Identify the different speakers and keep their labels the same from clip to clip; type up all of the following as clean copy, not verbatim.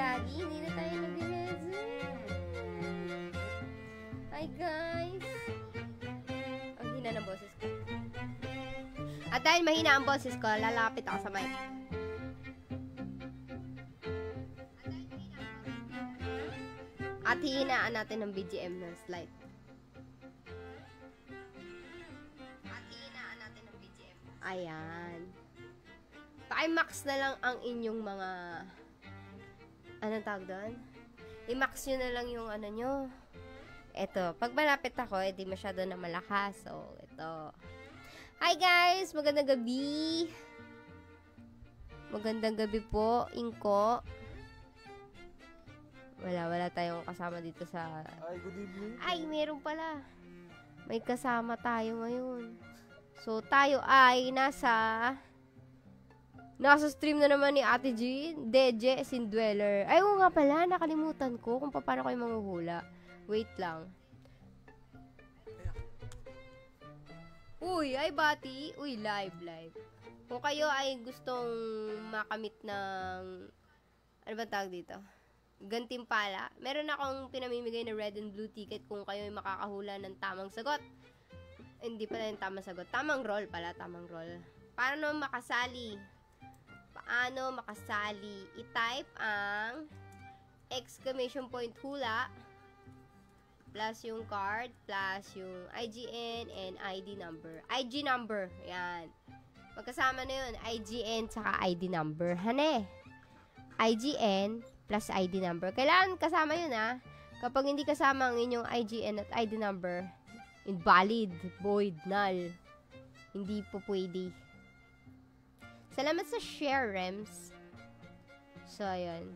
Speaker 1: lagi. Hindi na tayo nag-resume. Hi, guys. Ang hina ng boses ko. At dahil mahina ang boses ko, lalapit ako sa mic. At hihinaan natin ng BGM ng slide. Ayan. Pa-max na lang ang inyong mga... Anong tawag doon? I-max nyo na lang yung ano nyo. Eto. Pag malapit ako, edi masyado na malakas. So, ito. Hi guys! Magandang gabi! Magandang gabi po, Inko. Wala tayong kasama dito sa...
Speaker 2: Ay, good evening.
Speaker 1: Ay, meron pala. May kasama tayo ngayon. So, tayo ay nasa stream na naman ni Ate Jean, Deje, Sindweller. Ay, oo nga pala, nakalimutan ko kung paano kayo manghuhula. Wait lang. Uy, ay bati. Uy, live. Kung kayo ay gustong makamit ng, ano ba tawag dito? Gantimpala. Meron akong pinamimigay na red and blue ticket kung kayo ay makakahula ng tamang sagot. Hindi pala yung tamang sagot. Tamang roll pala, tamang roll. Paano makasali? I-type ang exclamation point hula plus yung card plus yung IGN and ID number. IG number. Yan. Magkasama na yun. IGN tsaka ID number. Hane. IGN plus ID number. Kailangan kasama yun ha. Kapag hindi kasama ang inyong IGN at ID number, invalid, void, null. Hindi po pwede. Salamat sa share, Rems. So, ayun.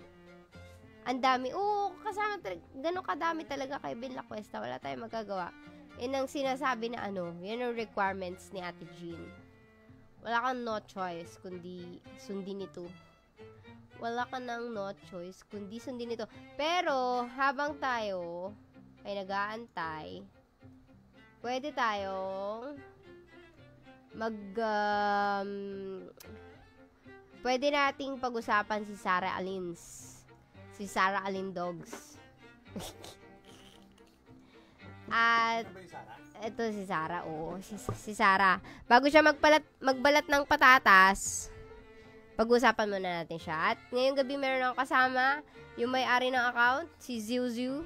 Speaker 1: Ang dami. Oo, kasama ganun kadami talaga kay Bill La Cuesta. Wala tayong magagawa. Yan ang sinasabi na ano, yan ang requirements ni Ate Jean. Wala kang no choice kundi sundin ito. Wala ka nang no choice kundi sundin ito. Pero, habang tayo ay nag-aantay, pwede tayong pwede nating pag-usapan si Sarah Alins. Si Sarah Alin Dogs. At ito si Sarah, oo. Si Sarah. Bago siya magbalat ng patatas, pag-usapan muna natin siya. At ngayong gabi meron akong kasama yung may-ari ng account, si Ziu.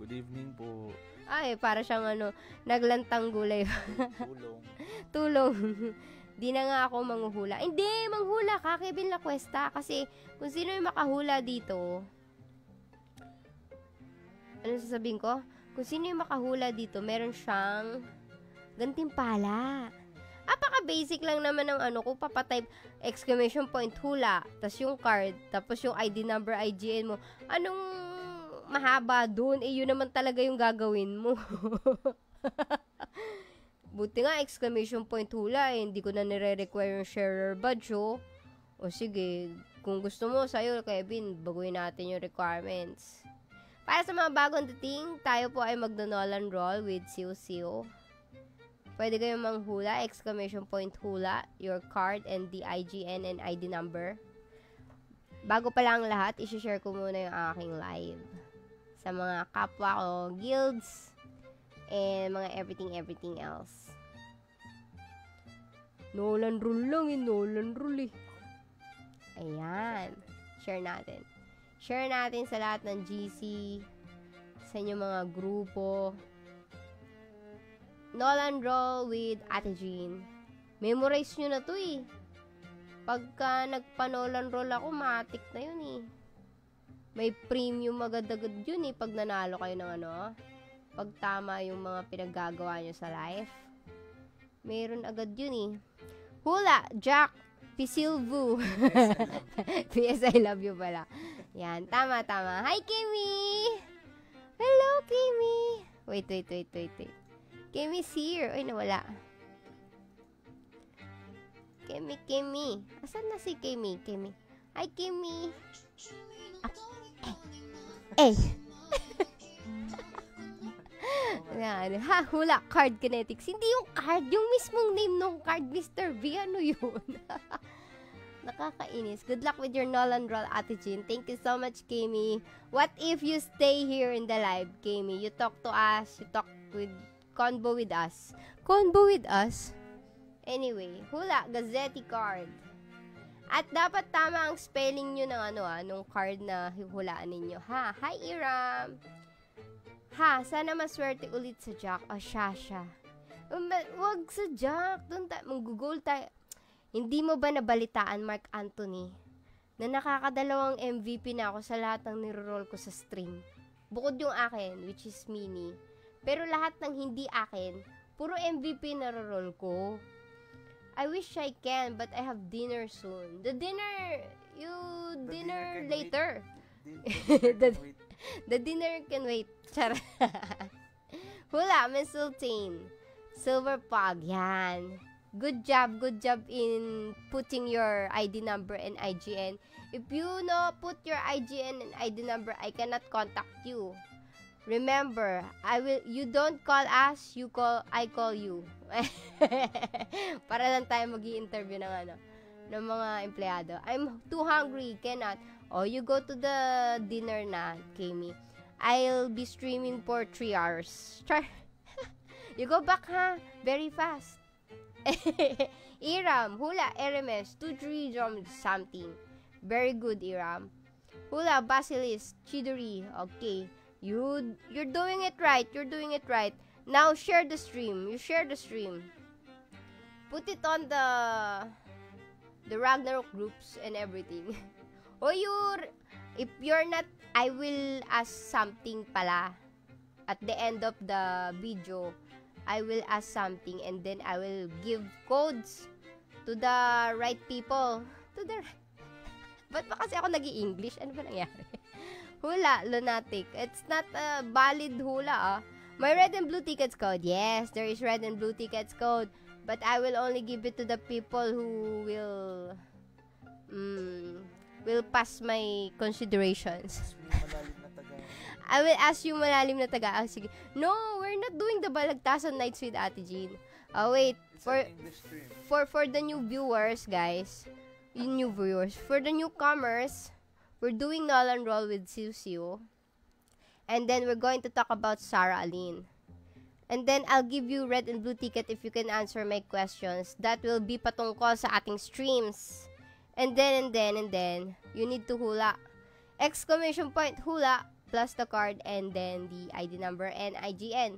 Speaker 2: Good evening po.
Speaker 1: Ay, para siyang naglantang gulay. Tulong. Di na nga ako manghuhula. Hindi, manghula ka, Kevin La Cuesta. Kasi, kung sino yung makahula dito, ano sasabihin ko? Kung sino yung makahula dito, meron siyang gantimpala. Apaka-basic lang naman ng kung papatype exclamation point hula, tas yung card, tapos yung ID number, IGN mo. Anong mahaba dun? Yun naman talaga yung gagawin mo. Buti nga, exclamation point hula, hindi ko na nire-require yung sharer badge, oh. O sige, kung gusto mo, sa'yo, Kevin, baguhin natin yung requirements. Para sa mga bagong dating, tayo po ay magno-Nolan roll with Siu. Pwede kayong manghula, exclamation point hula, your card, and the IGN and ID number. Bago pa lang lahat, isi-share ko muna yung aking live sa mga kapwa ko, guilds, and mga everything else. Nolan rule lang Nolan rule eh. Ayan. Share natin. Share natin sa lahat ng GC, sa inyong mga grupo. Nolan roll with Ate Jean. Memorize nyo na to eh. Pagka nagpa-Nolan roll ako, matik na yun eh. May premium agad-agad yun eh pag nanalo kayo ng pag tama yung mga pinaggagawa nyo sa life. Meron agad yun eh. Hula, Jack, Pisilvu. PS I love you pala. Yan, tama. Hi, Kimmy! Hello, Kimmy! Wait. Kimmy's here. Ay, nawala. Kimmy. Asan na si Kimmy? Hi, Kimmy! Eh! Yan. Ha, hula, card kinetics. Hindi yung card, yung mismong name ng card, Mr. V. Ano yun? Nakakainis. Good luck with your Nolan roll, Ate Jean. Thank you so much, Kami. What if you stay here in the live, Kami? You talk to us. You talk with convo with us. Convo with us? Anyway, hula, Gazzetti card. At dapat tama ang spelling nyo ng nung card na hulaan ninyo. Ha? Hi, Iram. Ha, sana maswerte ulit sa Jack. O, Shasha. Wag sa Jack. Doon tayo, mag-goal tayo. Hindi mo ba nabalitaan, Mark Anthony, na nakakadalawang MVP na ako sa lahat ng niro-roll ko sa stream? Bukod yung akin, which is mini. Pero lahat ng hindi akin, puro MVP na roll ko. I wish I can, but I have dinner soon. Dinner later. The dinner can wait. Charot. Hula, Miss Sultane. Silver Pog, yan. Good job in putting your ID number and IGN. If you put your IGN and ID number, I cannot contact you. Remember, you don't call us, I call you. Para lang tayo mag-i-interview ng mga empleyado. I'm too hungry, cannot. Oh, you go to the dinner na, Kami. I'll be streaming for 3 hours. You go back, ha? Very fast. Iram, hula, RMS, 2-3 drum something. Very good, Iram. Hula, Basilisk, Chidori. Okay. You're doing it right. You're doing it right. Now share the stream. You share the stream. Put it on the Ragnarok groups and everything. Or if you're not, I will ask something pala. At the end of the video, I will ask something and then I will give codes to the right people. Ba't ba kasi ako nag-i-English? Ano ba nangyari? Hula, lunatic. It's not a valid hula, My red and blue tickets code. Yes, there is red and blue tickets code. But I will only give it to the people who will pass my considerations. I will ask you malalim na taga. Sige. No, we're not doing the Balagtasan Nights with Ate Jean. Wait. For the new viewers, guys. For the newcomers, we're doing Nolan Roll with Siu Siu. And then we're going to talk about Sarah Aline. And then I'll give you red and blue ticket if you can answer my questions. That will be patungkol sa ating streams. And then, you need to hula. Exclamation point hula plus the card and then the ID number and IGN.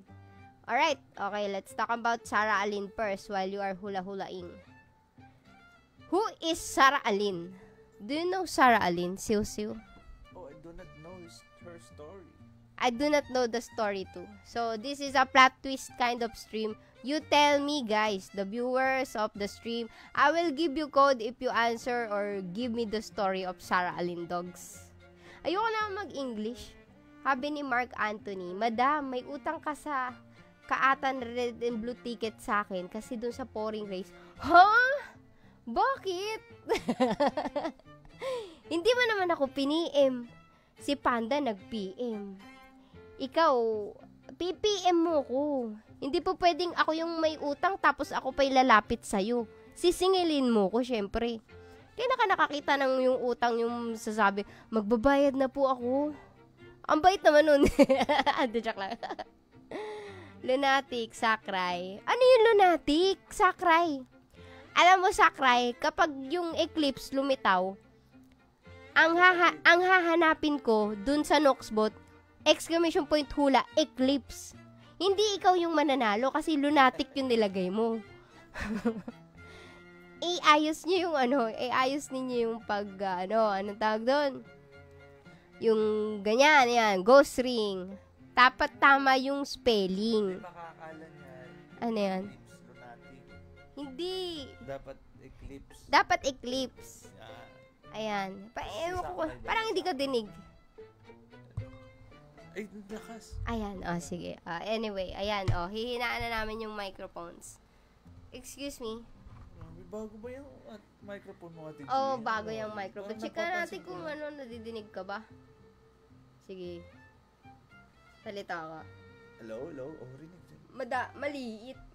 Speaker 1: Alright, okay, let's talk about Sarah Aline first while you are hula-hulaing. Who is Sarah Aline? Do you know Sarah Aline, Siu Siu?
Speaker 2: Oh, I do not know her story.
Speaker 1: I do not know the story too. So, this is a plot twist kind of stream. You tell me, guys, the viewers of the stream. I will give you code if you answer or give me the story of Sarah Aline dogs. Ayoko na mag-English. Sabi ni Mark Anthony, Madam, may utang ka sa kaatan red and blue ticket sa akin kasi dun sa pouring race. Huh? Bakit? Hindi mo naman ako piniem. Si Panda nag-PM. Ikaw, PPM mo ko. Hindi po pwedeng ako yung may utang tapos ako pa'y lalapit sa'yo. Sisingilin mo ko, syempre. Kaya nakakita ng yung utang yung sasabi, magbabayad na po ako. Ang bait naman nun. Joke lang. Lunatic, sakray. Ano yung lunatic? Sakray. Alam mo, sakray, kapag yung eclipse lumitaw, ang hahanapin ko dun sa Noxbot, exclamation point hula, eclipse. Hindi ikaw yung mananalo kasi lunatic yung nilagay mo. Iayos niyo yung iayos ninyo yung anong tawag doon? Yung ganyan, yan, ghost ring. Dapat tama yung spelling.
Speaker 2: Makakala niyan.
Speaker 1: Ano yan?
Speaker 2: Eclipse, lunatic.
Speaker 1: Hindi.
Speaker 2: Dapat eclipse.
Speaker 1: Dapat eclipse.
Speaker 2: Yan.
Speaker 1: Ayan. Parang hindi ko dinig.
Speaker 2: Ay, lakas.
Speaker 1: Ayan, sige. Anyway, ayan, hihinaan na namin yung microphones. Excuse me.
Speaker 2: Bago ba yung microphone mo, Ate G?
Speaker 1: Bago yung microphone. Check natin kung nadidinig ka ba. Sige. Salita ka.
Speaker 2: Hello? Oh, rinig din.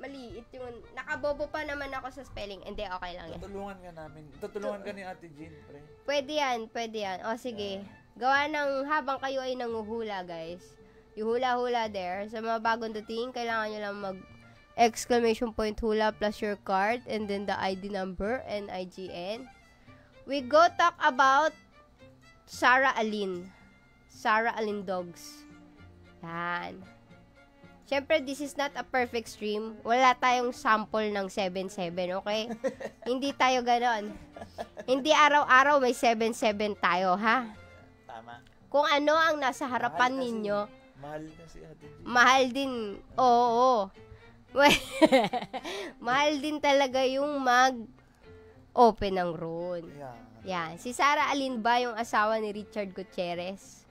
Speaker 1: Maliit yung, nakabobo pa naman ako sa spelling. Hindi, okay lang yan.
Speaker 2: Tutulungan ka namin. Tutulungan ka ni Ate Jean, pre.
Speaker 1: Pwede yan. O, sige. Gawa ng, habang kayo ay nanguhula, guys. Yung hula-hula there. Sa mga bagong dating, kailangan nyo lang mag exclamation point hula plus your card and then the ID number and IGN. We go talk about Sarah Alin Dogs. Yan. Siyempre, this is not a perfect stream. Wala tayong sample ng 7-7, okay? Hindi tayo ganon. Hindi araw-araw may 7-7 tayo, ha?
Speaker 2: Tama.
Speaker 1: Kung ano ang nasa harapan ninyo.
Speaker 2: Mahal kasi Ate Jean.
Speaker 1: Mahal din. Oo. Mahal din talaga yung mag-open ng rune.
Speaker 2: Yeah.
Speaker 1: Yan. Si Sarah Alin ba yung asawa ni Richard Gutierrez?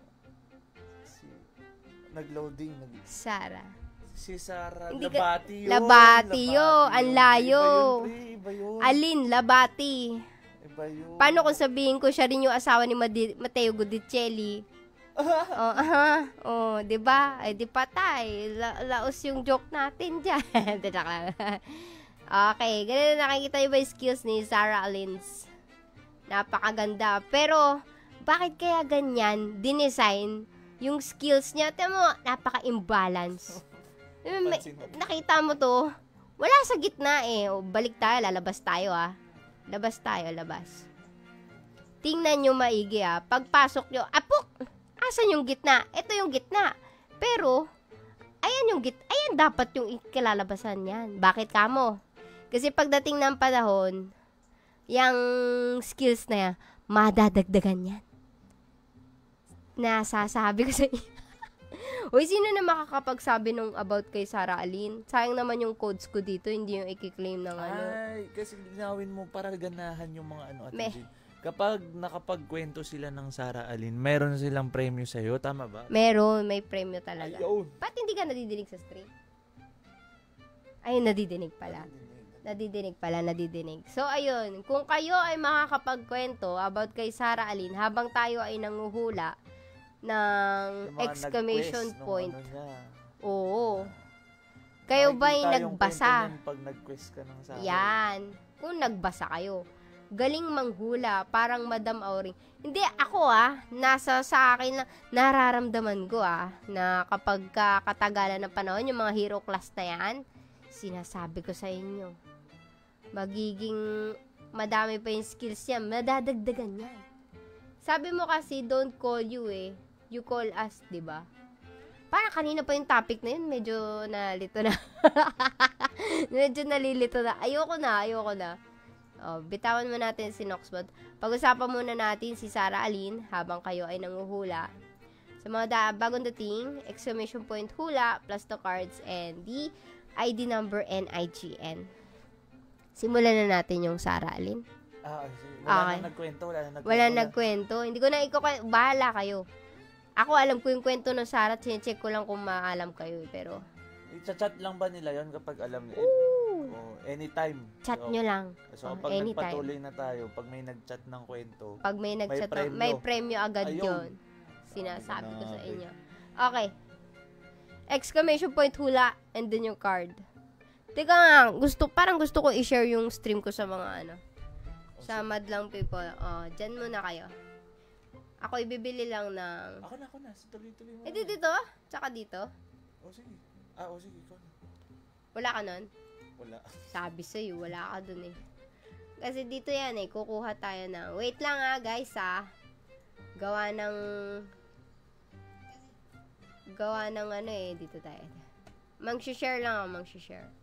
Speaker 2: Nag-loading.
Speaker 1: Sarah.
Speaker 2: Si Sarah,
Speaker 1: Hindi
Speaker 2: Labati yun.
Speaker 1: Labati yun. Ang layo.
Speaker 2: Iba yun.
Speaker 1: Alin, Labati.
Speaker 2: Iba yun.
Speaker 1: Paano kung sabihin ko siya rin yung asawa ni Matteo Gudicelli? Oh, 'di ba? Ay di patay. Laos yung joke natin diyan. Okay, ganun na nakikita niyo ba yung skills ni Sarah Alins? Napakaganda. Pero bakit kaya ganyan dinesign yung skills niya? Tama mo, napaka-imbalance. Nakita mo to, wala sa gitna eh. O, balik tayo, lalabas tayo Labas tayo. Tingnan nyo maigi Pagpasok nyo, apok! Asan yung gitna? Ito yung gitna. Pero, ayan dapat yung ikilalabasan yan. Bakit kamo? Kasi pagdating ng panahon, yung skills na yan, madadagdagan yan. Nasasabi ko sa inyo. Uy, sino na makakapagsabi nung about kay Sarah Alin? Sayang naman yung codes ko dito, hindi yung i-claim ng ano.
Speaker 2: Ay, kasi linawin mo para ganahan yung mga Ate Jean. Kapag nakapagkwento sila ng Sarah Alin, meron silang premyo sa'yo, tama ba?
Speaker 1: Meron, may premyo talaga.
Speaker 2: Ayun.
Speaker 1: Ba't hindi ka nadidinig sa stream? Ay, nadidinig pala. Nadidinig. So, ayun, kung kayo ay makakapagkwento about kay Sarah Alin habang tayo ay nanguhula ng exclamation point. Oo. Kayo ba ay nagbasa?
Speaker 2: Pag nag-quest ka ng Sarah.
Speaker 1: Yan. Kung nagbasa kayo. Galing manghula, parang Madam Auring. Hindi, ako nasa sa akin, nararamdaman ko na kapag katagalan ng panahon, yung mga hero class na yan, sinasabi ko sa inyo, magiging madami pa yung skills yan, madadagdagan yan. Sabi mo kasi, don't call you you call us, diba? Parang kanina pa yung topic na yun, medyo nalito na. Medyo nalilito na. Ayoko na. Bitawan mo natin si Noxbot. Pag-usapan muna natin si Sarah Alin habang kayo ay nanguhula. Sa mga bagong dating, exclamation point hula plus the cards and the ID number and IGN. Simulan na natin yung Sarah Alin.
Speaker 2: Wala
Speaker 1: na nagkwento. Hindi ko na bahala kayo. Ako alam ko yung kwento ng Sarah, sinecheck ko lang kung maalam kayo pero
Speaker 2: i-chat lang ba nila yon kapag alam nila? Anytime.
Speaker 1: Chat nyo lang.
Speaker 2: So, pag nagpatuloy na tayo, pag may nag-chat ng kwento,
Speaker 1: pag may nag-chat may premyo agad yon. Sinasabi ko sa inyo. Okay. Exclamation point hula and then yung card. Teka nga, parang gusto ko i-share yung stream ko sa mga sa madlang people. Dyan muna kayo. Ako ibibili lang ng
Speaker 2: Ako na. Tuloy-tuloy mo.
Speaker 1: Dito? Tsaka dito?
Speaker 2: Sige. Sige, ikaw na.
Speaker 1: Wala ka nun?
Speaker 2: Wala. Sabi
Speaker 1: sa'yo, wala ka dun Kasi dito yan kukuha tayo ng wait lang guys gawa ng dito tayo. Mang-share lang mang-share.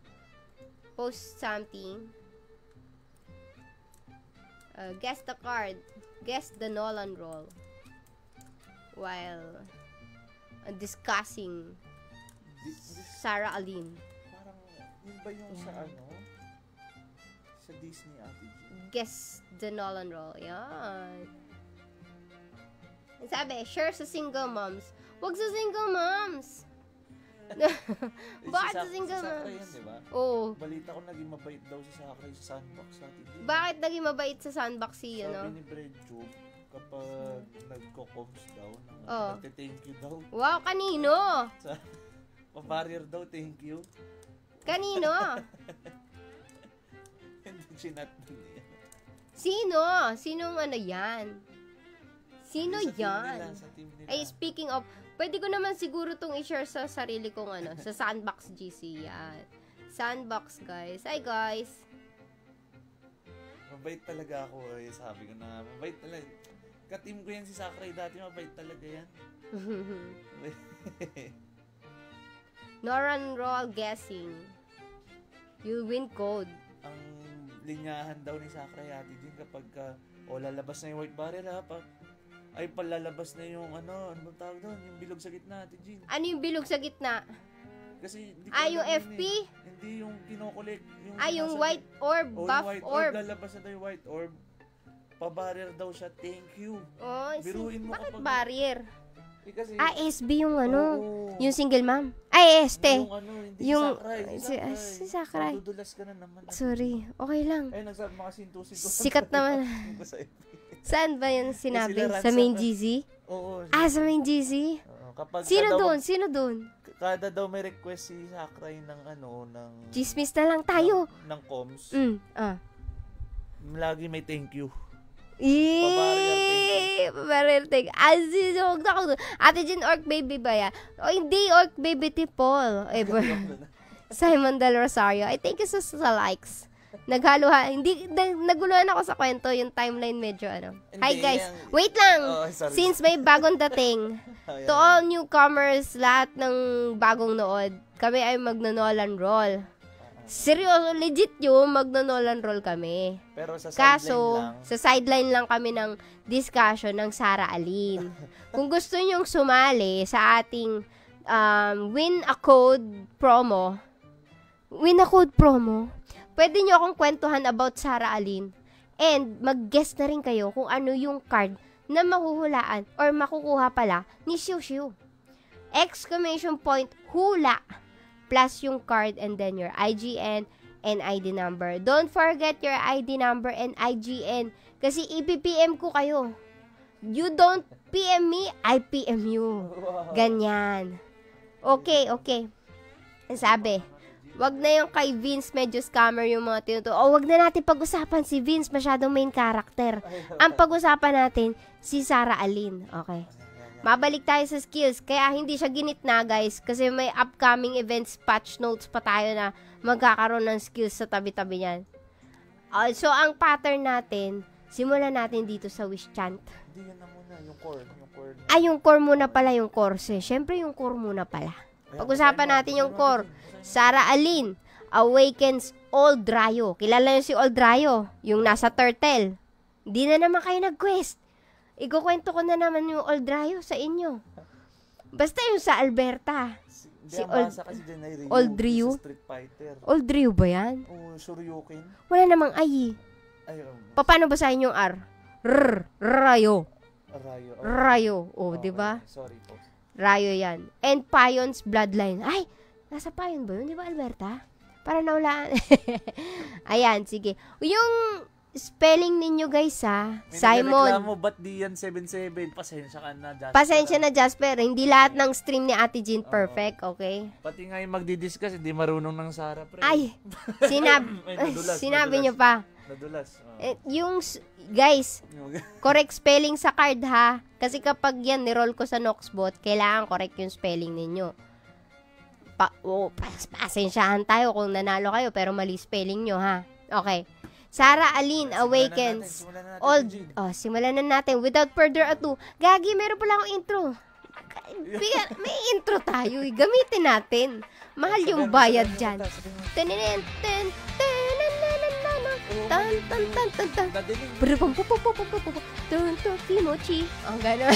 Speaker 1: Post something. Guess the card. Guess the Nolan roll. While discussing Sarah Alin.
Speaker 2: Parang, yun ba yung sa sa Disney Ate Jean?
Speaker 1: Guess the Nolan roll. Yan. Sabi, share sa single moms. Wag sa single moms! Bakit sa single moms?
Speaker 2: Si Sakra yan, diba?
Speaker 1: Oo.
Speaker 2: Balita ko naging mabait daw si Sakra sa sandbox natin.
Speaker 1: Bakit naging mabait sa sandbox si
Speaker 2: Sabi ni Breadtube, kapag nagko-coms daw, nagte-thank you daw.
Speaker 1: Wow, kanino?
Speaker 2: Pa-barrier daw, thank you.
Speaker 1: Kanino?
Speaker 2: Hindi chinat niya.
Speaker 1: Sino? Sinong ano yan? Sino
Speaker 2: Sa team
Speaker 1: yan?
Speaker 2: nila, sa team nila.
Speaker 1: Ay, speaking of, pwede ko naman siguro tong i-share sa sarili kong sa Sandbox GC. Yan. Sandbox, guys. Hi, guys.
Speaker 2: Mabait talaga ako. Sabi ko na, mabait talaga. Ka-team ko yan si Sakurai dati, mabait talaga yan.
Speaker 1: No run roll guessing. You'll win code.
Speaker 2: Ang linyahan daw ni Sakurai Ate Jean kapag lalabas na yung white barrier ay palalabas na yung ano bang tawag doon? Yung bilog sa gitna, Ate Jean.
Speaker 1: Ano yung bilog sa gitna?
Speaker 2: Kasi hindi
Speaker 1: yung FP?
Speaker 2: Hindi yung kinokolek.
Speaker 1: Yung white orb, buff
Speaker 2: white
Speaker 1: orb.
Speaker 2: Lalabas na daw yung white orb. Pa-barrier daw siya, thank you.
Speaker 1: Oh,
Speaker 2: Biruin mo
Speaker 1: bakit
Speaker 2: kapag
Speaker 1: barrier?
Speaker 2: Kasi,
Speaker 1: SB yung ano,
Speaker 2: oo.
Speaker 1: yung single mom. Ay, este.
Speaker 2: Yung ano, hindi
Speaker 1: Yung,
Speaker 2: si
Speaker 1: si Sakurai.
Speaker 2: Madudulas ka na naman.
Speaker 1: Sorry, okay lang.
Speaker 2: Ay, nagsabi mga sinto-sinto.
Speaker 1: Sikat naman. Saan ba yung sinabi? Sa main GZ?
Speaker 2: Oo.
Speaker 1: Sa main GZ?
Speaker 2: Kapag
Speaker 1: Sino doon?
Speaker 2: Kada daw may request si Sakurai ng
Speaker 1: Chismis na lang tayo.
Speaker 2: ng comms. Lagi may thank you.
Speaker 1: Pabarrier thank you. Ate Jean, Orc Baby ba yan? O hindi, Orc Baby Tipol. Simon Del Rosario. I thank you sa likes. Naguluhan ako sa kwento, yung timeline medyo Hi guys, wait lang! Since may bagong dating, to all newcomers, lahat ng bagong nood, kami ay magno-Nolan roll. Seryoso, legit yun, magno-Nolan roll kami.
Speaker 2: Pero sa
Speaker 1: sideline lang kami ng discussion ng Sarah Aline. Kung gusto nyong sumali sa ating win a code promo, pwede nyo akong kwentuhan about Sarah Aline. And mag-guess na rin kayo kung ano yung card na mahuhulaan or makukuha pala ni Xiu Xiu. Exclamation point, hula, plus yung card and then your IGN and ID number. Don't forget your ID number and IGN kasi i-PM ko kayo. You don't PM me, I PM you. Ganyan. Okay. Sabi, wag na yung kay Vince, medyo scammer yung mga tinuto. Wag na natin pag-usapan si Vince, masyadong main character. Ang pag-usapan natin, si Sarah Aline. Okay. Mabalik tayo sa skills. Kaya hindi siya ginitna, guys. Kasi may upcoming events, patch notes pa tayo na magkakaroon ng skills sa tabi-tabi niyan. So, ang pattern natin, simulan natin dito sa wish chant.
Speaker 2: Hindi yan na muna, yung core.
Speaker 1: Yung core muna pala yung course. Siyempre, yung core muna pala. Pag-usapan natin yung core. Sarah Aline awakens Old Rayo. Kilala niyo si Old Rayo? Yung nasa turtle. Hindi na naman kayo nag-quest. Ikukwento ko na naman yung Old Rayo sa inyo. Basta yung sa Alberta. Si Old Ryu.
Speaker 2: Street Fighter.
Speaker 1: Old Ryu ba yan?
Speaker 2: Shoryuken.
Speaker 1: Wala namang ay. Paano ba sa inyong R? Rayo. Rayo. Di ba?
Speaker 2: Sorry po.
Speaker 1: Rayo yan. And Pion's Bloodline. Ay, nasa Pion ba yun? Di ba, Alberta? Para naulaan. Ayan, sige. Yung spelling ninyo, guys, Simon.
Speaker 2: Reklamo, ba't di yan 77? Pasensya ka na, Jasper.
Speaker 1: Pasensya na, Jasper. Hindi lahat ng stream ni Ate Jean perfect, okay?
Speaker 2: Pati nga yung magdi-discuss, hindi marunong ng Sarah, pre.
Speaker 1: Ay, sinabi niyo pa.
Speaker 2: Nadulas.
Speaker 1: Guys, correct spelling sa card, ha? Kasi kapag yan, niroll ko sa Noxbot, kailangan correct yung spelling ninyo. Pasensyahan tayo kung nanalo kayo, pero mali spelling nyo, ha? Okay. Sarah Aline awakens old. Simulan na natin. Without further ado. Gagi, meron pala akong intro. May intro tayo. Gamitin natin. Mahal yung bayad dyan. Kimochi. Ang gano'n.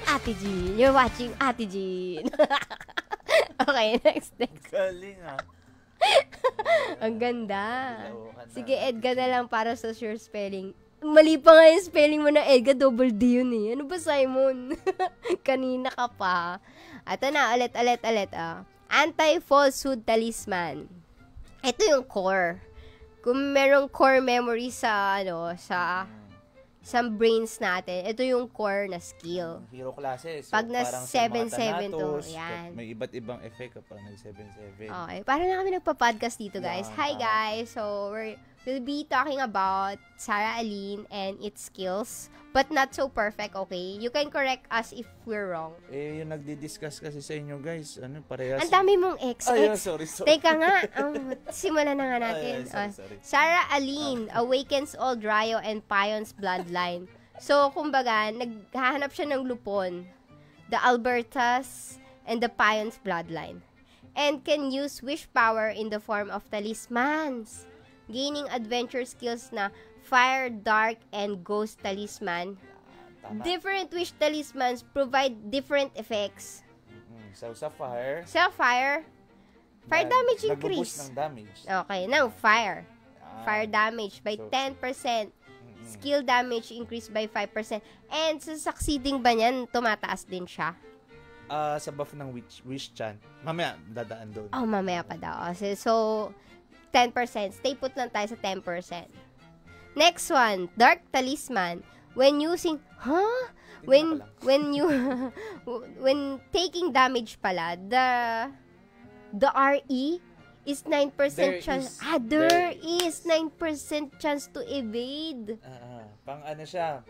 Speaker 1: Ate Jean. You're watching Ate Jean. Okay, next.
Speaker 2: Galing,
Speaker 1: Ang ganda. Sige, Edgar na lang para sa sure spelling. Mali pa nga yung spelling mo na Edgar, double D yun eh. Ano ba, Simon? Kanina ka pa. Ito na, ulit. Anti-falsehood talisman. Ito yung core. Kung merong core memory sa some brains natin. Ito yung core na skill.
Speaker 2: Hero classes. So,
Speaker 1: Pag na
Speaker 2: parang sa mga
Speaker 1: 7-7 to,
Speaker 2: Thanatos,
Speaker 1: yan.
Speaker 2: may iba't ibang effect kapag nag-7-7.
Speaker 1: Okay, para na kami nagpa-podcast dito, guys.
Speaker 2: Yeah,
Speaker 1: Hi,
Speaker 2: tama.
Speaker 1: guys. So, we'll be talking about Sarah Aline and its skills, but not so perfect, okay? You can correct us if we're wrong.
Speaker 2: Eh, yung nagdi-discuss kasi sa inyo, guys, parehas.
Speaker 1: Ang dami mong ex.
Speaker 2: Ay, sorry.
Speaker 1: Teka nga, simulan na nga natin.
Speaker 2: Sorry.
Speaker 1: Sarah Aline awakens old Ryo and Pion's bloodline. So, kumbaga, naghahanap siya ng lupon. The Albertas and the Pion's bloodline. And can use wish power in the form of talismans. Gaining adventure skills na Fire, Dark, and Ghost Talisman.
Speaker 2: Tama.
Speaker 1: Different wish talismans provide different effects.
Speaker 2: So, sa fire,
Speaker 1: Fire damage increase.
Speaker 2: Nag-boost ng damage.
Speaker 1: Okay, now fire.
Speaker 2: Ah,
Speaker 1: Fire damage by
Speaker 2: so,
Speaker 1: 10%. Skill damage increased by 5%. And sa succeeding ba niyan, tumataas din siya?
Speaker 2: sa buff ng wish chant. Mamaya, dadaan doon.
Speaker 1: Oh, mamaya pa daw. So 10%. Stay put lang tayo sa 10%. Next one, Dark Talisman. When using, when taking damage pala, the RE is 9% chance. There is 9% chance to evade.
Speaker 2: Pang ano siya?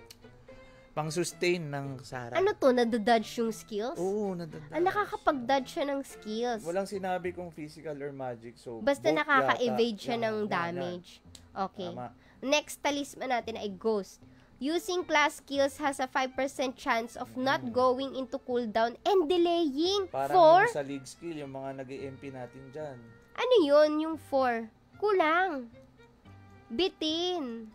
Speaker 2: Pang sustain ng Sarah.
Speaker 1: Ano to? Nadadodge yung skills?
Speaker 2: Oo, nadadodge.
Speaker 1: Nakakapag-dodge siya ng skills.
Speaker 2: Walang sinabi kung physical or magic. So,
Speaker 1: Basta
Speaker 2: both
Speaker 1: nakaka-evade
Speaker 2: yata.
Speaker 1: siya ng
Speaker 2: Yan.
Speaker 1: damage. Okay.
Speaker 2: Tama.
Speaker 1: Next talisman natin ay Ghost. Using class skills has a 5% chance of not going into cooldown and delaying.
Speaker 2: Parang yung sa league skill, yung mga nag-MP natin dyan.
Speaker 1: Ano yun? Yung 4. Kulang. Bitin.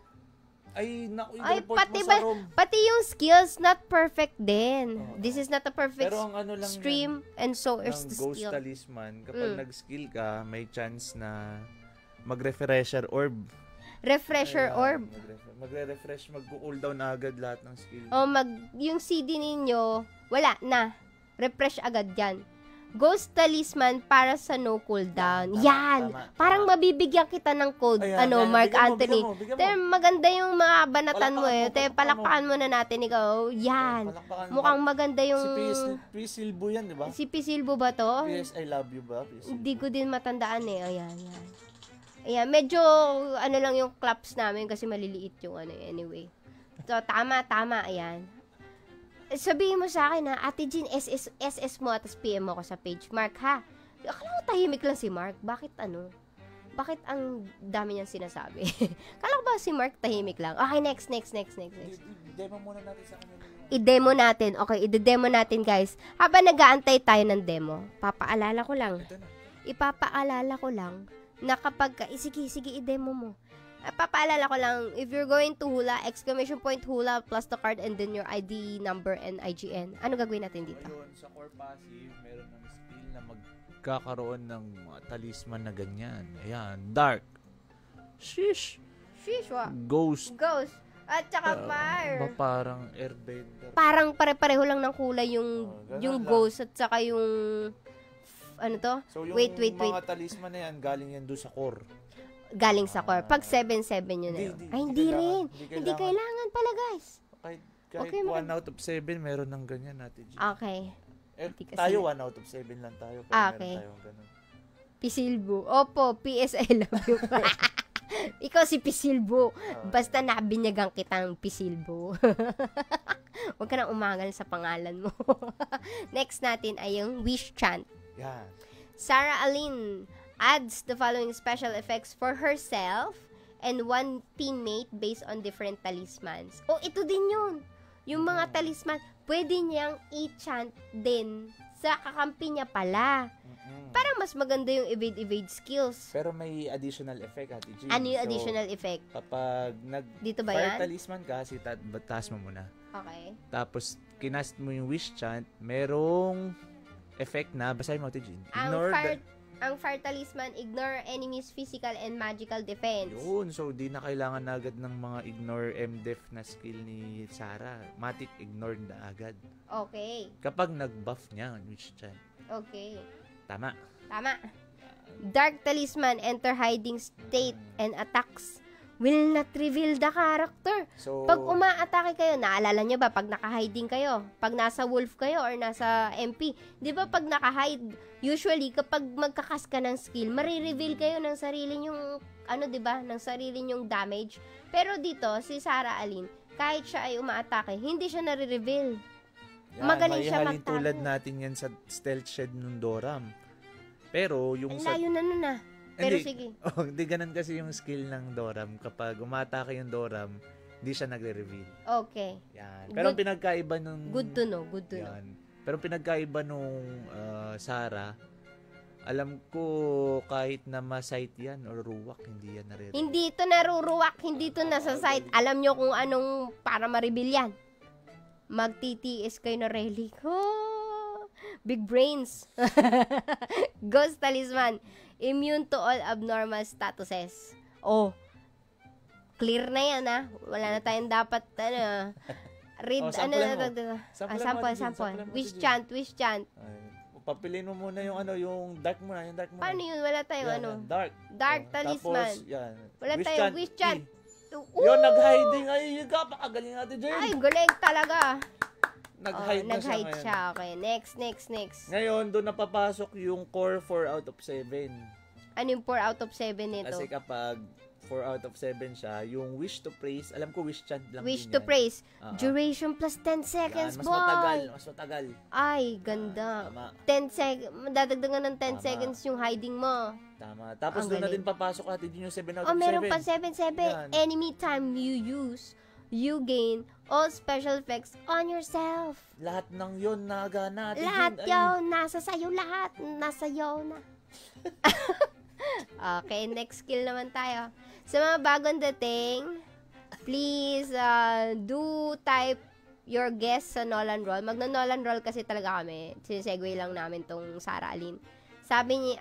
Speaker 2: Ay, naku,
Speaker 1: Ay,
Speaker 2: i-report mo sa room.
Speaker 1: pati yung skills not perfect din. This is not a perfect
Speaker 2: Pero ang ano lang
Speaker 1: stream and so
Speaker 2: ng
Speaker 1: is the
Speaker 2: Ghost
Speaker 1: skill.
Speaker 2: Talisman, kapag nag-skill ka, may chance na mag-refresher orb.
Speaker 1: Refresher
Speaker 2: Ayan,
Speaker 1: orb.
Speaker 2: Magre-refresh, mag-cooldown na agad lahat ng skill.
Speaker 1: O yung CD ninyo, wala na. Refresh agad yan. Ghost Talisman para sa no cooldown. Yan. Parang mabibigyan kita ng code,
Speaker 2: Ayan,
Speaker 1: Mark
Speaker 2: bigyan
Speaker 1: Anthony.
Speaker 2: mo.
Speaker 1: Maganda yung mga banatan mo eh.
Speaker 2: Palakpakan mo.
Speaker 1: Palakpakan mo na natin ikaw. Yan.
Speaker 2: Palakpakan mo.
Speaker 1: Mukhang maganda yung...
Speaker 2: Si Pisilbo yan, di ba?
Speaker 1: Si Pisilbo ba to?
Speaker 2: Yes, I love you ba? Pisilbo.
Speaker 1: Hindi ko din matandaan eh. Ayan. Ayan, medyo ano lang yung claps namin kasi maliliit yung ano anyway. So, tama. Ayan. Sabihin mo sa akin ha, Ate Jean, SS mo at PM mo ako sa page. Mark ha, akala ko tahimik lang si Mark. Bakit ang dami niyang sinasabi? Akala ko ba si Mark tahimik lang? Okay, next.
Speaker 2: Demo muna natin sa kanila.
Speaker 1: I-demo natin. Okay, i-demo natin guys. Habang nag-aantay tayo ng demo, ipapaalala ko lang na kapag, sige, i-demo mo. Papaalala ko lang, if you're going to hula, !hula plus the card and then your ID number and IGN. Ano gagawin natin dito?
Speaker 2: Ayun, sa core passive, meron ng skill na magkakaroon ng talisman na ganyan. Ayan, Dark. Sheesh, Ghost.
Speaker 1: At saka Fire.
Speaker 2: Parang Airbender.
Speaker 1: Parang pare-pareho lang ng kulay yung
Speaker 2: ganun
Speaker 1: Ghost at saka yung ano to?
Speaker 2: So yung
Speaker 1: Wait.
Speaker 2: mga talisman na yan, galing yan doon sa core.
Speaker 1: Galing sa core. Pag 7-7 yun na yun. Ay, hindi rin. Hindi kailangan pala, guys.
Speaker 2: Kahit
Speaker 1: Okay,
Speaker 2: 1 out of 7, meron ng ganyan natin.
Speaker 1: Okay.
Speaker 2: Tayo 1 out of 7 lang tayo.
Speaker 1: Okay.
Speaker 2: Meron tayong ganun.
Speaker 1: Pisilbo. Opo, PS, I love you. Ikaw si Pisilbo. Basta nabinyagang kitang Pisilbo. Huwag ka nang umangal sa pangalan mo. Next natin ay yung Wish Chant.
Speaker 2: Yan.
Speaker 1: Sarah Aline adds the following special effects for herself and one teammate based on different talismans. Oh, ito din yun. Yung mga talisman, pwede niyang i-chant din sa kakampi niya pala. Para mas maganda yung evade skills.
Speaker 2: Pero may additional effect, Ate G.
Speaker 1: Ano yung additional effect?
Speaker 2: Kapag
Speaker 1: Dito ba
Speaker 2: fire
Speaker 1: yan?
Speaker 2: talisman ka, taas mo muna.
Speaker 1: Okay.
Speaker 2: Tapos, kinast mo yung wish chant, merong effect na, basahin mo, Ate G.
Speaker 1: Ang fire talisman, ignore enemies' physical and magical defense.
Speaker 2: Yun, so di na kailangan na agad ng mga ignore MDEF na skill ni Sarah. Matic ignore na agad.
Speaker 1: Okay.
Speaker 2: Kapag nag-buff niya, wish chant.
Speaker 1: Okay.
Speaker 2: Tama.
Speaker 1: Dark talisman, enter hiding state and attacks will not reveal the character.
Speaker 2: So,
Speaker 1: Pag umaatake kayo, naalala nyo ba, pag naka-hiding kayo, pag nasa wolf kayo or nasa MP, di ba pag naka-hide, usually, kapag magkakas ka ng skill, marireveal kayo ng sarili nyong, di ba, ng sarili nyong damage. Pero dito, si Sarah Alyn, kahit siya ay umaatake, hindi siya nare-reveal.
Speaker 2: yan,
Speaker 1: magaling siya
Speaker 2: maihalin
Speaker 1: magtago.
Speaker 2: tulad natin yan sa stealth shed ng Doram. Pero, yung
Speaker 1: Ang layo na nun ah. Pero sige.
Speaker 2: Hindi ganun kasi yung skill ng Doram. Kapag umatake yung Doram, hindi siya nagre-reveal.
Speaker 1: Okay.
Speaker 2: Yan. Pero
Speaker 1: Good-
Speaker 2: pinagkaiba nung...
Speaker 1: Good to know, good to know.
Speaker 2: Yan. Pero pinagkaiba nung Sarah, alam ko kahit na ma-sight yan or ruwak, hindi yan nare-reveal.
Speaker 1: Hindi ito naruruwak, hindi ito nasa site. Alam nyo kung anong para ma-reveal yan. Mag-TTS kayo na relic. Oh, big brains. Ghost Talisman. Immune to all abnormal statuses. Oh, clear na yan ah. Wala na tayong dapat, read,
Speaker 2: Oh, sample mo.
Speaker 1: sample.
Speaker 2: Sample mo,
Speaker 1: Wish
Speaker 2: Tijin.
Speaker 1: chant.
Speaker 2: Ay, papiliin mo muna yung yung dark muna, yung dark muna.
Speaker 1: Paano yun? Wala tayong
Speaker 2: Yan,
Speaker 1: ano.
Speaker 2: yan, dark.
Speaker 1: Dark
Speaker 2: Oh,
Speaker 1: talisman.
Speaker 2: Tapos, yan.
Speaker 1: Wala tayong wish chant.
Speaker 2: Yun, nag-hiding. Ay, yung kapakagaling natin dyan.
Speaker 1: Ay, galing talaga.
Speaker 2: Nag-hide na
Speaker 1: nag-hide
Speaker 2: siya
Speaker 1: siya.
Speaker 2: ngayon.
Speaker 1: Okay, next.
Speaker 2: Ngayon, doon napapasok yung core 4 out of 7.
Speaker 1: Ano yung 4 out of 7 nito?
Speaker 2: Kasi kapag 4 out of 7 siya, yung wish to praise, alam ko wish chant lang
Speaker 1: Wish
Speaker 2: din
Speaker 1: to
Speaker 2: yan.
Speaker 1: praise.
Speaker 2: Oo.
Speaker 1: Duration plus 10 seconds,
Speaker 2: Yan,
Speaker 1: boy.
Speaker 2: mas matagal.
Speaker 1: Ay, ganda.
Speaker 2: Tama.
Speaker 1: 10 seconds. Dadagdagan ng 10
Speaker 2: Tama.
Speaker 1: seconds yung hiding mo.
Speaker 2: Tama. Tapos
Speaker 1: Ang
Speaker 2: doon na
Speaker 1: galing.
Speaker 2: din papasok natin yung 7 out
Speaker 1: Oh,
Speaker 2: of 7.
Speaker 1: meron pa 7-7.
Speaker 2: Yan.
Speaker 1: Enemy time you use, you gain all special effects on yourself.
Speaker 2: Lahat ng yun nagana natin.
Speaker 1: Lahat
Speaker 2: Ay,
Speaker 1: yun. Nasa sayo lahat. Nasa yo na. Okay, next skill naman tayo. Sa mga bagong dating, please do type your guess sa Nolan Roll. Magno-Nolan Roll kasi talaga kami. Sinesegue lang namin tong Sarah Alyn. Sabi ni,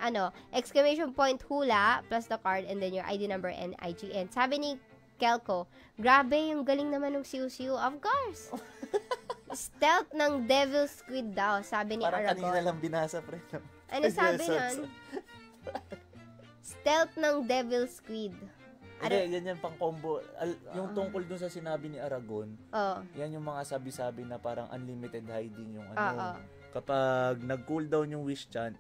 Speaker 1: exclamation point hula plus the card and then your ID number and IGN. Sabi ni Kelko, grabe yung galing naman ng siu-siu. Of course. Stealth ng Devil Squid daw, sabi ni
Speaker 2: parang
Speaker 1: Aragon.
Speaker 2: kanina lang binasa, pre.
Speaker 1: Ano sabi nun? Stealth ng Devil Squid.
Speaker 2: Hindi, yan pang combo. Yung tungkol dun sa sinabi ni Aragon,
Speaker 1: Oh.
Speaker 2: yan yung mga sabi-sabi na parang unlimited hiding yung
Speaker 1: Oo.
Speaker 2: Kapag nag-cooldown yung wish chant,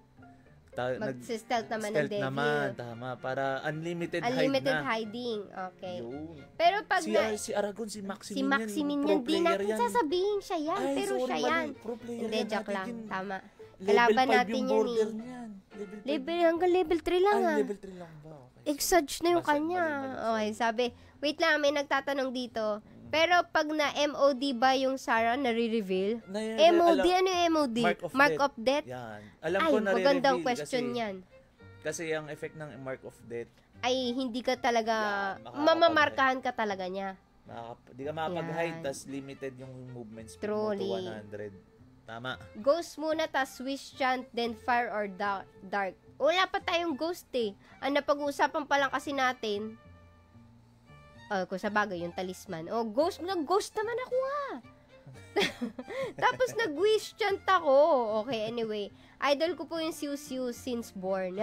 Speaker 1: Mag-stealth naman ng
Speaker 2: stealth
Speaker 1: Devil.
Speaker 2: naman, tama. Para unlimited
Speaker 1: Unlimited
Speaker 2: hide na.
Speaker 1: hiding. Okay.
Speaker 2: Yun.
Speaker 1: Pero pag
Speaker 2: Si Aragon, si Maximin
Speaker 1: si Maximin
Speaker 2: pro
Speaker 1: yan, di
Speaker 2: player
Speaker 1: natin
Speaker 2: yan.
Speaker 1: sasabihin siya yan.
Speaker 2: Ay,
Speaker 1: pero
Speaker 2: sorry,
Speaker 1: siya
Speaker 2: mali.
Speaker 1: yan.
Speaker 2: Pro player
Speaker 1: Hindi,
Speaker 2: yan,
Speaker 1: joke
Speaker 2: natin
Speaker 1: lang.
Speaker 2: yun.
Speaker 1: Tama.
Speaker 2: Level
Speaker 1: Kalaban
Speaker 2: 5
Speaker 1: natin
Speaker 2: yung
Speaker 1: yun
Speaker 2: border
Speaker 1: eh.
Speaker 2: niyan.
Speaker 1: Level, hanggang level 3 lang
Speaker 2: Ay,
Speaker 1: ah.
Speaker 2: level 3 lang ba? Okay.
Speaker 1: Exage na yung
Speaker 2: Basta,
Speaker 1: kanya.
Speaker 2: mali,
Speaker 1: Okay, sabi, wait lang, may nagtatanong dito. Pero pag na MOD ba yung Sarah nare-reveal? MOD, ano yung MOD?
Speaker 2: Mark of
Speaker 1: Death?
Speaker 2: Yan. Alam
Speaker 1: Ay,
Speaker 2: ko
Speaker 1: magandang
Speaker 2: nare-reveal
Speaker 1: question
Speaker 2: kasi,
Speaker 1: yan.
Speaker 2: Kasi ang effect ng Mark of Death,
Speaker 1: Ay, hindi ka talaga,
Speaker 2: Yan,
Speaker 1: mamamarkahan ka talaga niya.
Speaker 2: di ka makapag-hide,
Speaker 1: Yan.
Speaker 2: tas limited yung movement speed
Speaker 1: Truly.
Speaker 2: mo to 100. Tama.
Speaker 1: Ghost muna, tas wish chant, then fire or dark. Wala pa tayong ghost eh. Ang napag-uusapan pa lang kasi natin, kung sa bagay, yung talisman. Ghost naman ako ah. Tapos nag-wish chant ako. Okay, anyway. Idol ko po yung Siu-Siu since born.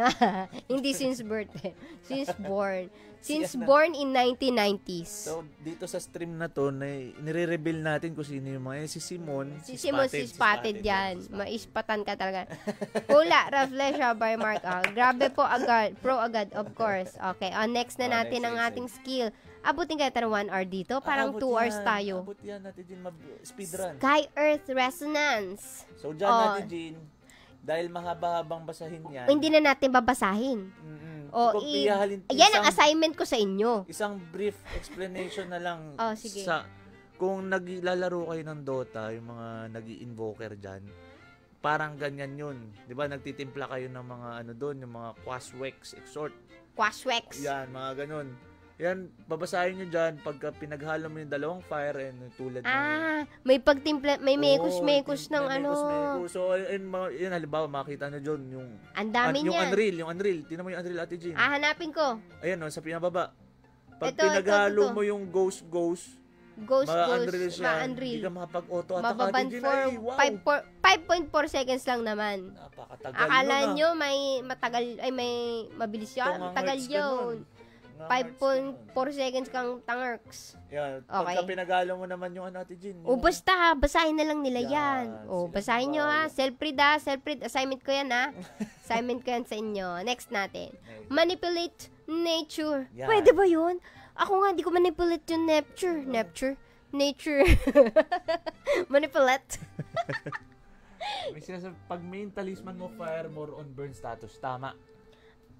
Speaker 1: Hindi since birth eh. Since born. Since born in 1990s.
Speaker 2: So, dito sa stream na to, nire-reveal natin kung sino yung mga, si Simon,
Speaker 1: Si Simon, si Spotted yan. Maispatan ka talaga. Hula, Raflesha, by Mark. Grabe po agad. Pro agad, of course. Okay, next na natin ang ating skill. Abutin kaya tayo 1 hour dito. Parang 2 hours tayo.
Speaker 2: Abot yan natin din speedrun.
Speaker 1: Sky Earth Resonance.
Speaker 2: So, dyan natin, Jean, dahil mahaba-habang basahin yan.
Speaker 1: Hindi na natin babasahin. Yan ang assignment ko sa inyo.
Speaker 2: Isang brief explanation na lang.
Speaker 1: Sige.
Speaker 2: Kung naglalaro kayo ng Dota, yung mga nag-i-invoker dyan, parang ganyan yun. Di ba? Nagtitimpla kayo ng mga doon, yung mga Quaswex, Exhort.
Speaker 1: Quaswex.
Speaker 2: Yan, mga ganun. Yan, babasahin nyo dyan pagka pinaghalo mo yung dalawang fire and tulad
Speaker 1: may pagtimpla, may mekos-mekos ng
Speaker 2: mekos-mekos. So, yun, halimbawa, makita nyo dyan yung
Speaker 1: ang dami
Speaker 2: yung
Speaker 1: niyan.
Speaker 2: Unreal. Tingnan mo yung Unreal, Ate Jean.
Speaker 1: Hanapin ko.
Speaker 2: Ayan, sa pinababa. Pag
Speaker 1: Ito.
Speaker 2: pinaghalo mo yung Ghost,
Speaker 1: Ma-Unreal.
Speaker 2: Hindi ka makapag-auto at
Speaker 1: Mababan for 5.4 seconds lang naman.
Speaker 2: Napakatagal
Speaker 1: Akala
Speaker 2: nun,
Speaker 1: nyo may matagal, ay may mabilis yan? Matagal yun. 5.4 seconds kang tangerks.
Speaker 2: Yan.
Speaker 1: Okay.
Speaker 2: Pagka pinagalo mo naman yung Ate Jean.
Speaker 1: O basta, basahin na lang nila yan.
Speaker 2: Yan,
Speaker 1: O,
Speaker 2: sila
Speaker 1: basahin nyo
Speaker 2: bahala.
Speaker 1: Self-read Self-read. Assignment ko yan Assignment ko yan sa inyo. Next natin. Manipulate nature.
Speaker 2: Yan.
Speaker 1: Pwede ba yun? Ako nga, di ko manipulate yung nature. Nature. Manipulate.
Speaker 2: May sinasabi, pag main talisman mo, fire more on burn status. Tama.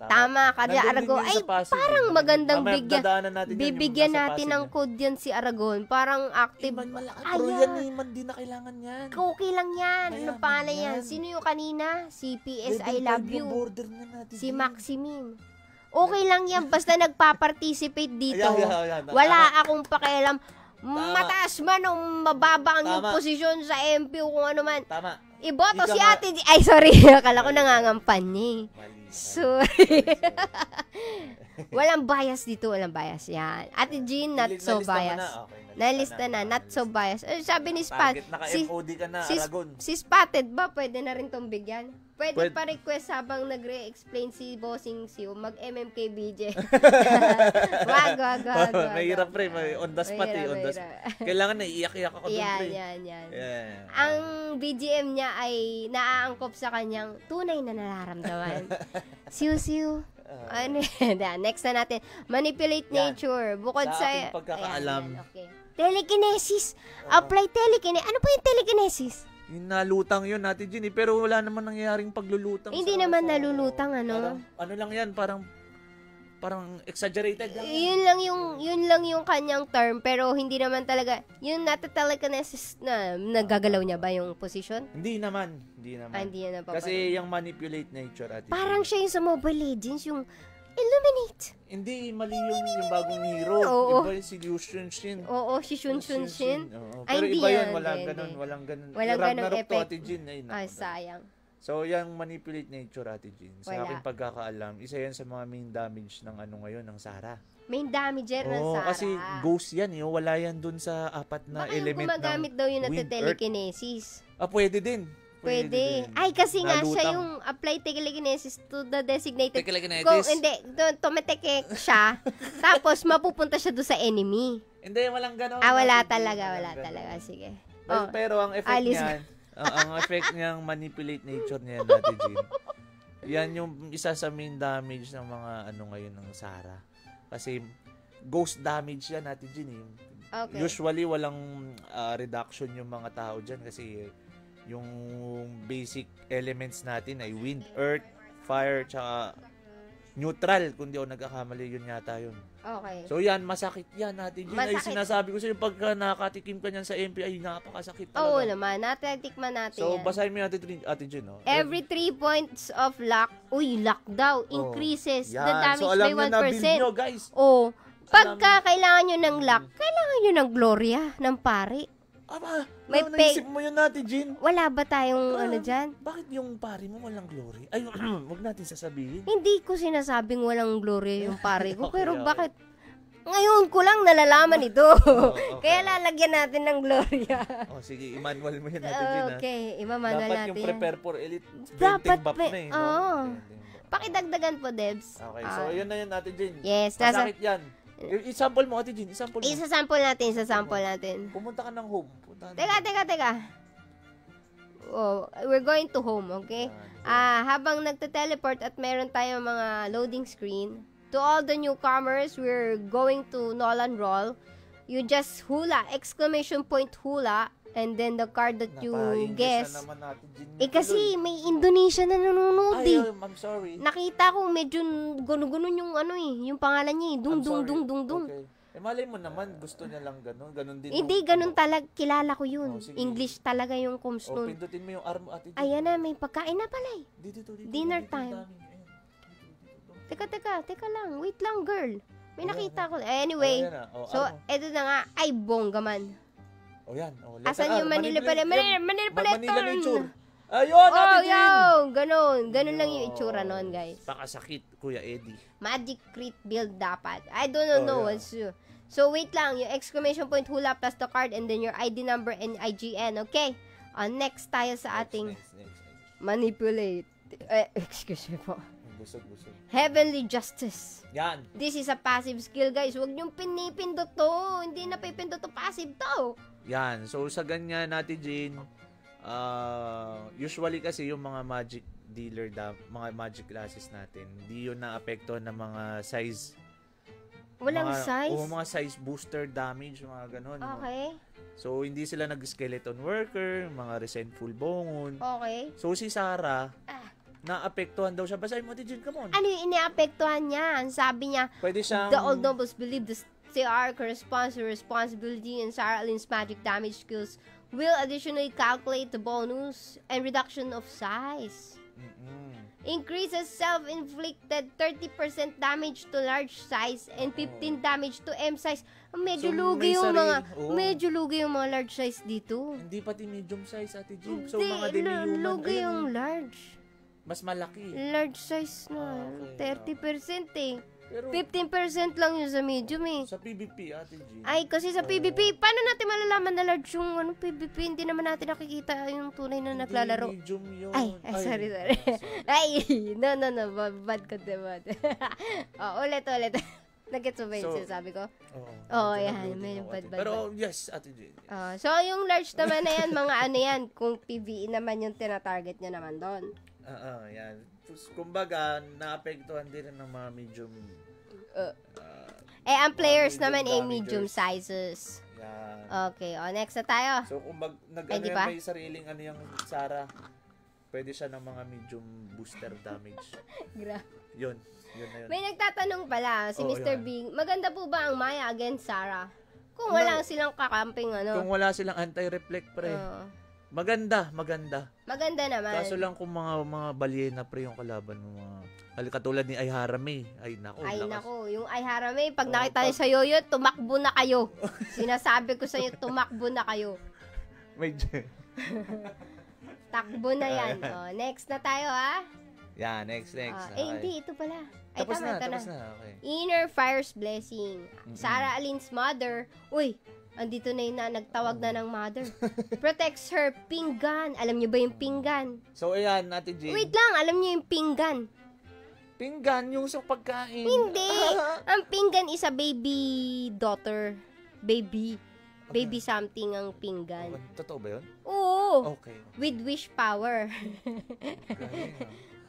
Speaker 1: Tama, kada
Speaker 2: Nandun din
Speaker 1: Aragon.
Speaker 2: yun
Speaker 1: Ay,
Speaker 2: sa passive,
Speaker 1: parang
Speaker 2: eh.
Speaker 1: magandang
Speaker 2: Mamaya
Speaker 1: bigyan.
Speaker 2: dadaanan natin yan, yung
Speaker 1: Bibigyan
Speaker 2: nasa
Speaker 1: natin
Speaker 2: passive
Speaker 1: ng
Speaker 2: yan.
Speaker 1: code yan si Aragon. Parang active.
Speaker 2: Iman malaki.
Speaker 1: Ay,
Speaker 2: Pero
Speaker 1: yan.
Speaker 2: yan, Iman, di na kailangan yan.
Speaker 1: Okay lang yan. Ano
Speaker 2: Mayaman
Speaker 1: pangalan yan?
Speaker 2: yan.
Speaker 1: Sino yung kanina? Si PS I
Speaker 2: Level
Speaker 1: Love
Speaker 2: 5
Speaker 1: You.
Speaker 2: yung border na natin.
Speaker 1: Si
Speaker 2: Jean.
Speaker 1: Maximin. Okay lang yan. Basta nagpa-participate dito.
Speaker 2: Ayan.
Speaker 1: Wala akong pakialam. Mataas man o mababa ang yung
Speaker 2: Tama.
Speaker 1: posisyon sa MP o kung ano man.
Speaker 2: Tama.
Speaker 1: Iboto
Speaker 2: Ika
Speaker 1: si
Speaker 2: nga.
Speaker 1: Ate G. Ay, sorry. Akala ko nangangampan niya eh.
Speaker 2: Mali.
Speaker 1: Sorry. Walang bias dito. Walang bias. Yan. Ate Jean, not so
Speaker 2: Nalista mo
Speaker 1: bias.
Speaker 2: na. Okay,
Speaker 1: Nalista na. Not so bias. Sabi ni Spat.
Speaker 2: Target, naka-MOD ka na, Aragon.
Speaker 1: Si Spotted ba? Pwede na rin tong bigyan? Pwede
Speaker 2: Pwede.
Speaker 1: pa request habang nagre-explain si Bossing Siu, mag-MMKBJ. wag.
Speaker 2: Mahirap pre, on the spot on the spot. Kailangan na iiyak-iyak ako doon pre.
Speaker 1: Yan.
Speaker 2: Yeah.
Speaker 1: Ang BGM niya ay naaangkop sa kanyang tunay na nararamdaman. Siu. Ano yan? Next na natin. Manipulate
Speaker 2: Yan.
Speaker 1: nature. Bukod
Speaker 2: Sa
Speaker 1: sa...
Speaker 2: aking pagkakaalam.
Speaker 1: Ayan, okay. Telekinesis. Apply telekinesis. Ano po yung telekinesis?
Speaker 2: Yung nalutang yun natin Jean pero wala naman nangyayaring paglulutang.
Speaker 1: Hindi naman nalulutang, ano?
Speaker 2: Ano lang yan, parang exaggerated lang.
Speaker 1: Yun lang yung kanyang term, pero hindi naman talaga, yung nata-telekinesis na nagagalaw niya ba yung position?
Speaker 2: Hindi naman.
Speaker 1: Hindi yan napapanood.
Speaker 2: Kasi yung manipulate nature at
Speaker 1: Parang siya yung sa Mobile Legends, yung Illuminate.
Speaker 2: hindi, mali yung bagong hero.
Speaker 1: Oo.
Speaker 2: Iba yung si Liu Shin.
Speaker 1: Oo, si Shun.
Speaker 2: Oo.
Speaker 1: Ay,
Speaker 2: Pero
Speaker 1: hindi
Speaker 2: iba yun,
Speaker 1: yan,
Speaker 2: walang
Speaker 1: hindi.
Speaker 2: ganun. Walang ganun
Speaker 1: ganong
Speaker 2: to,
Speaker 1: effect.
Speaker 2: Ate Jean. Ay, naku.
Speaker 1: Ay, sayang.
Speaker 2: So, yung manipulate nature, Ate Jean, sa
Speaker 1: Wala.
Speaker 2: aking pagkakaalam, isa yan sa mga main damage ng ano ngayon, ng Sarah.
Speaker 1: Main damager ng
Speaker 2: Oo,
Speaker 1: Sarah.
Speaker 2: kasi ghost yan, wala yan dun sa apat na
Speaker 1: Baka yung
Speaker 2: element
Speaker 1: gumagamit
Speaker 2: ng
Speaker 1: daw yung
Speaker 2: wind, earth.
Speaker 1: nata-telekinesis.
Speaker 2: Pwede din.
Speaker 1: Pwede.
Speaker 2: din.
Speaker 1: Ay, kasi nga siya
Speaker 2: Nalutang.
Speaker 1: yung apply telekinesis to the designated.
Speaker 2: Telekinesis?
Speaker 1: Kung hindi, tumateke siya, tapos mapupunta siya doon sa enemy.
Speaker 2: Hindi, walang ganon.
Speaker 1: Wala
Speaker 2: Ate Jean,
Speaker 1: talaga,
Speaker 2: walang
Speaker 1: wala
Speaker 2: ganon.
Speaker 1: talaga. Sige.
Speaker 2: Pero ang effect
Speaker 1: alis
Speaker 2: niyan, ang effect niyang manipulate nature niya, Ate Jean, yan yung isa sa main damage ng mga ano ngayon ng Sarah. Kasi ghost damage yan, Ate Jean.
Speaker 1: Okay.
Speaker 2: Usually, walang reduction yung mga tao dyan kasi yung basic elements natin ay wind, earth, fire, tsaka neutral. Kung di ako nagkakamali, yun yata yun.
Speaker 1: Okay.
Speaker 2: So yan, masakit yan natin. Yun ay
Speaker 1: Masakit.
Speaker 2: sinasabi ko sa'yo, pagka nakatikim ka niyan sa MP, ay napakasakit
Speaker 1: Oo
Speaker 2: talaga.
Speaker 1: naman, natatikman natin
Speaker 2: So,
Speaker 1: yan.
Speaker 2: basahin mo yung Ate Jean, no?
Speaker 1: Every 3 points of luck, luck daw, increases the damage
Speaker 2: so, alam
Speaker 1: by 1%.
Speaker 2: na na-build nyo, guys.
Speaker 1: Pagka kailangan nyo ng luck, kailangan nyo ng gloria, ng pari. May
Speaker 2: Naisip mo yun Ate Jean?
Speaker 1: Wala ba tayong ano dyan?
Speaker 2: Bakit yung pari mo walang glory? Ay, wag natin sasabihin.
Speaker 1: Hindi ko sinasabing walang gloria yung pari ko,
Speaker 2: Okay,
Speaker 1: pero
Speaker 2: okay.
Speaker 1: bakit? Ngayon ko lang nalalaman ito.
Speaker 2: Okay.
Speaker 1: Kaya lalagyan natin ng gloria.
Speaker 2: Sige, i-manual mo yun Ate Jean.
Speaker 1: Okay, imamanual
Speaker 2: Dapat
Speaker 1: natin.
Speaker 2: yung prepare for elite.
Speaker 1: Dapat
Speaker 2: Bap
Speaker 1: may-
Speaker 2: na eh.
Speaker 1: oo.
Speaker 2: Benteng bap.
Speaker 1: Pakidagdagan po, Debs.
Speaker 2: Okay, so yun na yun Ate Jean.
Speaker 1: Yes,
Speaker 2: Masakit yan. I-sample mo Ate Jean, i-sample mo.
Speaker 1: Isasample natin.
Speaker 2: Pumunta ka ng home.
Speaker 1: Teka. We're going to home, okay? Habang nagte-teleport at meron tayong mga loading screen, to all the newcomers, we're going to Nolan Roll. You just hula, exclamation point hula, and then the card that you guess. Kasi may Indonesia na nanonood eh.
Speaker 2: I'm sorry.
Speaker 1: Nakita ko medyo guno-guno yung yung pangalan niya eh. Dung.
Speaker 2: Okay. Malay mo naman, gusto niya lang ganun. Ganun din.
Speaker 1: Hindi, ganun talaga. Kilala ko yun.
Speaker 2: Sige.
Speaker 1: English talaga yung coms nun.
Speaker 2: Pindutin mo yung arm mo Ate Jean.
Speaker 1: Ayan na, may pagkain na pala eh.
Speaker 2: Dito.
Speaker 1: Dinner
Speaker 2: Dito,
Speaker 1: time.
Speaker 2: dami. Ayan.
Speaker 1: Teka lang. Wait lang, girl. May nakita ko. Anyway,
Speaker 2: Ayan na.
Speaker 1: so, eto na nga. Ay, bonggaman.
Speaker 2: Yan.
Speaker 1: Asan yung Manila pala?
Speaker 2: Manila nature.
Speaker 1: Oh,
Speaker 2: Ayun, Ate Jean.
Speaker 1: Ganun lang yung itsura nun, guys.
Speaker 2: Pakasakit, Kuya Eddie.
Speaker 1: Magic crit build dapat. I don't know. So, wait lang. Yung exclamation point hula plus the card and then your ID number and IGN. Okay? Next tayo sa ating
Speaker 2: Next.
Speaker 1: manipulate. Excuse me po.
Speaker 2: busog.
Speaker 1: Heavenly Justice.
Speaker 2: Yan.
Speaker 1: This is a passive skill, guys. Huwag niyong pinipindot to. Hindi na pipindot to, passive to.
Speaker 2: Yan. So, sa ganyan natin, Jane, usually kasi yung mga magic dealer, mga magic classes natin, hindi yun naapektuhan ng mga size.
Speaker 1: Walang size?
Speaker 2: O mga size booster damage, mga ganon.
Speaker 1: Okay.
Speaker 2: So, hindi sila nag-skeleton worker, mga resentful bongon.
Speaker 1: Okay.
Speaker 2: So, si Sarah, naapektuhan daw siya. Basahin mo, Tijin, come on.
Speaker 1: Ano yung iniapektuhan niya? Ang sabi niya,
Speaker 2: Pwede siyang...
Speaker 1: the old nobles believe the CR corresponds to responsibility and Sarah Lynn's magic damage skills will additionally calculate the bonus and reduction of size. Increases self-inflicted 30% damage to large size and 15 damage to M size. Medyo
Speaker 2: So,
Speaker 1: lugi
Speaker 2: may
Speaker 1: yung
Speaker 2: sarili-
Speaker 1: mga
Speaker 2: oo.
Speaker 1: medyo lugi yung mga large size dito.
Speaker 2: Hindi pati medium size, Ate Jim. So,
Speaker 1: Hindi,
Speaker 2: mga demi-human.
Speaker 1: lugi
Speaker 2: ayun,
Speaker 1: yung large.
Speaker 2: mas malaki.
Speaker 1: Large size na.
Speaker 2: Okay,
Speaker 1: 30% eh.
Speaker 2: Pero,
Speaker 1: 15% lang yun sa medium eh.
Speaker 2: sa PVP, Ate Jim.
Speaker 1: Ay, kasi sa
Speaker 2: Oo.
Speaker 1: PVP, paano natin malalaman na large yung PVP? Hindi naman natin nakikita yung tunay na
Speaker 2: Hindi,
Speaker 1: naglalaro.
Speaker 2: medium yun.
Speaker 1: Ay, sorry. Ay, no. Bad ko diba? Ulit. Nag-gets mo ba yung
Speaker 2: So,
Speaker 1: sinasabi ko?
Speaker 2: Oo,
Speaker 1: yan.
Speaker 2: nag-loading
Speaker 1: Medyo
Speaker 2: ako,
Speaker 1: bad.
Speaker 2: Ate. Pero, yes, Ate Jim.
Speaker 1: So, yung large naman na yan, mga ano yan, kung PVE naman yung tinatarget niya naman doon.
Speaker 2: Yan. Kumbaga, naapektuhan din ng mga medium.
Speaker 1: Ang players
Speaker 2: medium
Speaker 1: naman ay
Speaker 2: damagers.
Speaker 1: medium sizes.
Speaker 2: Yan.
Speaker 1: Okay, next na tayo.
Speaker 2: So, kung
Speaker 1: di ba?
Speaker 2: may sariling yung Sarah, pwede siya ng mga medium booster damage. Yun na yun.
Speaker 1: May nagtatanong pala, si
Speaker 2: Oo,
Speaker 1: Mr.
Speaker 2: yan.
Speaker 1: Bing, maganda po ba ang Maya against Sarah? Kung
Speaker 2: No.
Speaker 1: wala silang kakamping
Speaker 2: Kung wala silang anti-reflect, pre.
Speaker 1: Oo.
Speaker 2: Maganda.
Speaker 1: Maganda naman.
Speaker 2: Kaso lang kung mga balyena, pre, yung kalaban mo, katulad ni Ayharame. Ay, nako.
Speaker 1: Ay,
Speaker 2: lakas.
Speaker 1: nako. Yung Ayharame, pag
Speaker 2: Oo,
Speaker 1: nakita niyo sa yoyo, tumakbo na kayo. Sinasabi ko sa inyo, tumakbo na kayo.
Speaker 2: Medyo.
Speaker 1: Takbo na yan. Next na tayo, ha?
Speaker 2: Yeah, next. Okay.
Speaker 1: Hindi, ito pala. Ay,
Speaker 2: Tapos
Speaker 1: tama.
Speaker 2: na. Okay.
Speaker 1: Inner Fire's Blessing. Sarah Lynn's mother. Uy, andito na yun na, nagtawag na ng mother. Protects her pinggan. Alam niyo ba yung pinggan?
Speaker 2: So, ayan, Ate Jane.
Speaker 1: Wait lang, alam niyo yung pinggan?
Speaker 2: Pinggan, yung sa pagkain.
Speaker 1: Hindi. Ang pinggan is a baby daughter. Baby something ang pinggan.
Speaker 2: Totoo ba yun?
Speaker 1: Oo.
Speaker 2: Okay.
Speaker 1: With wish power.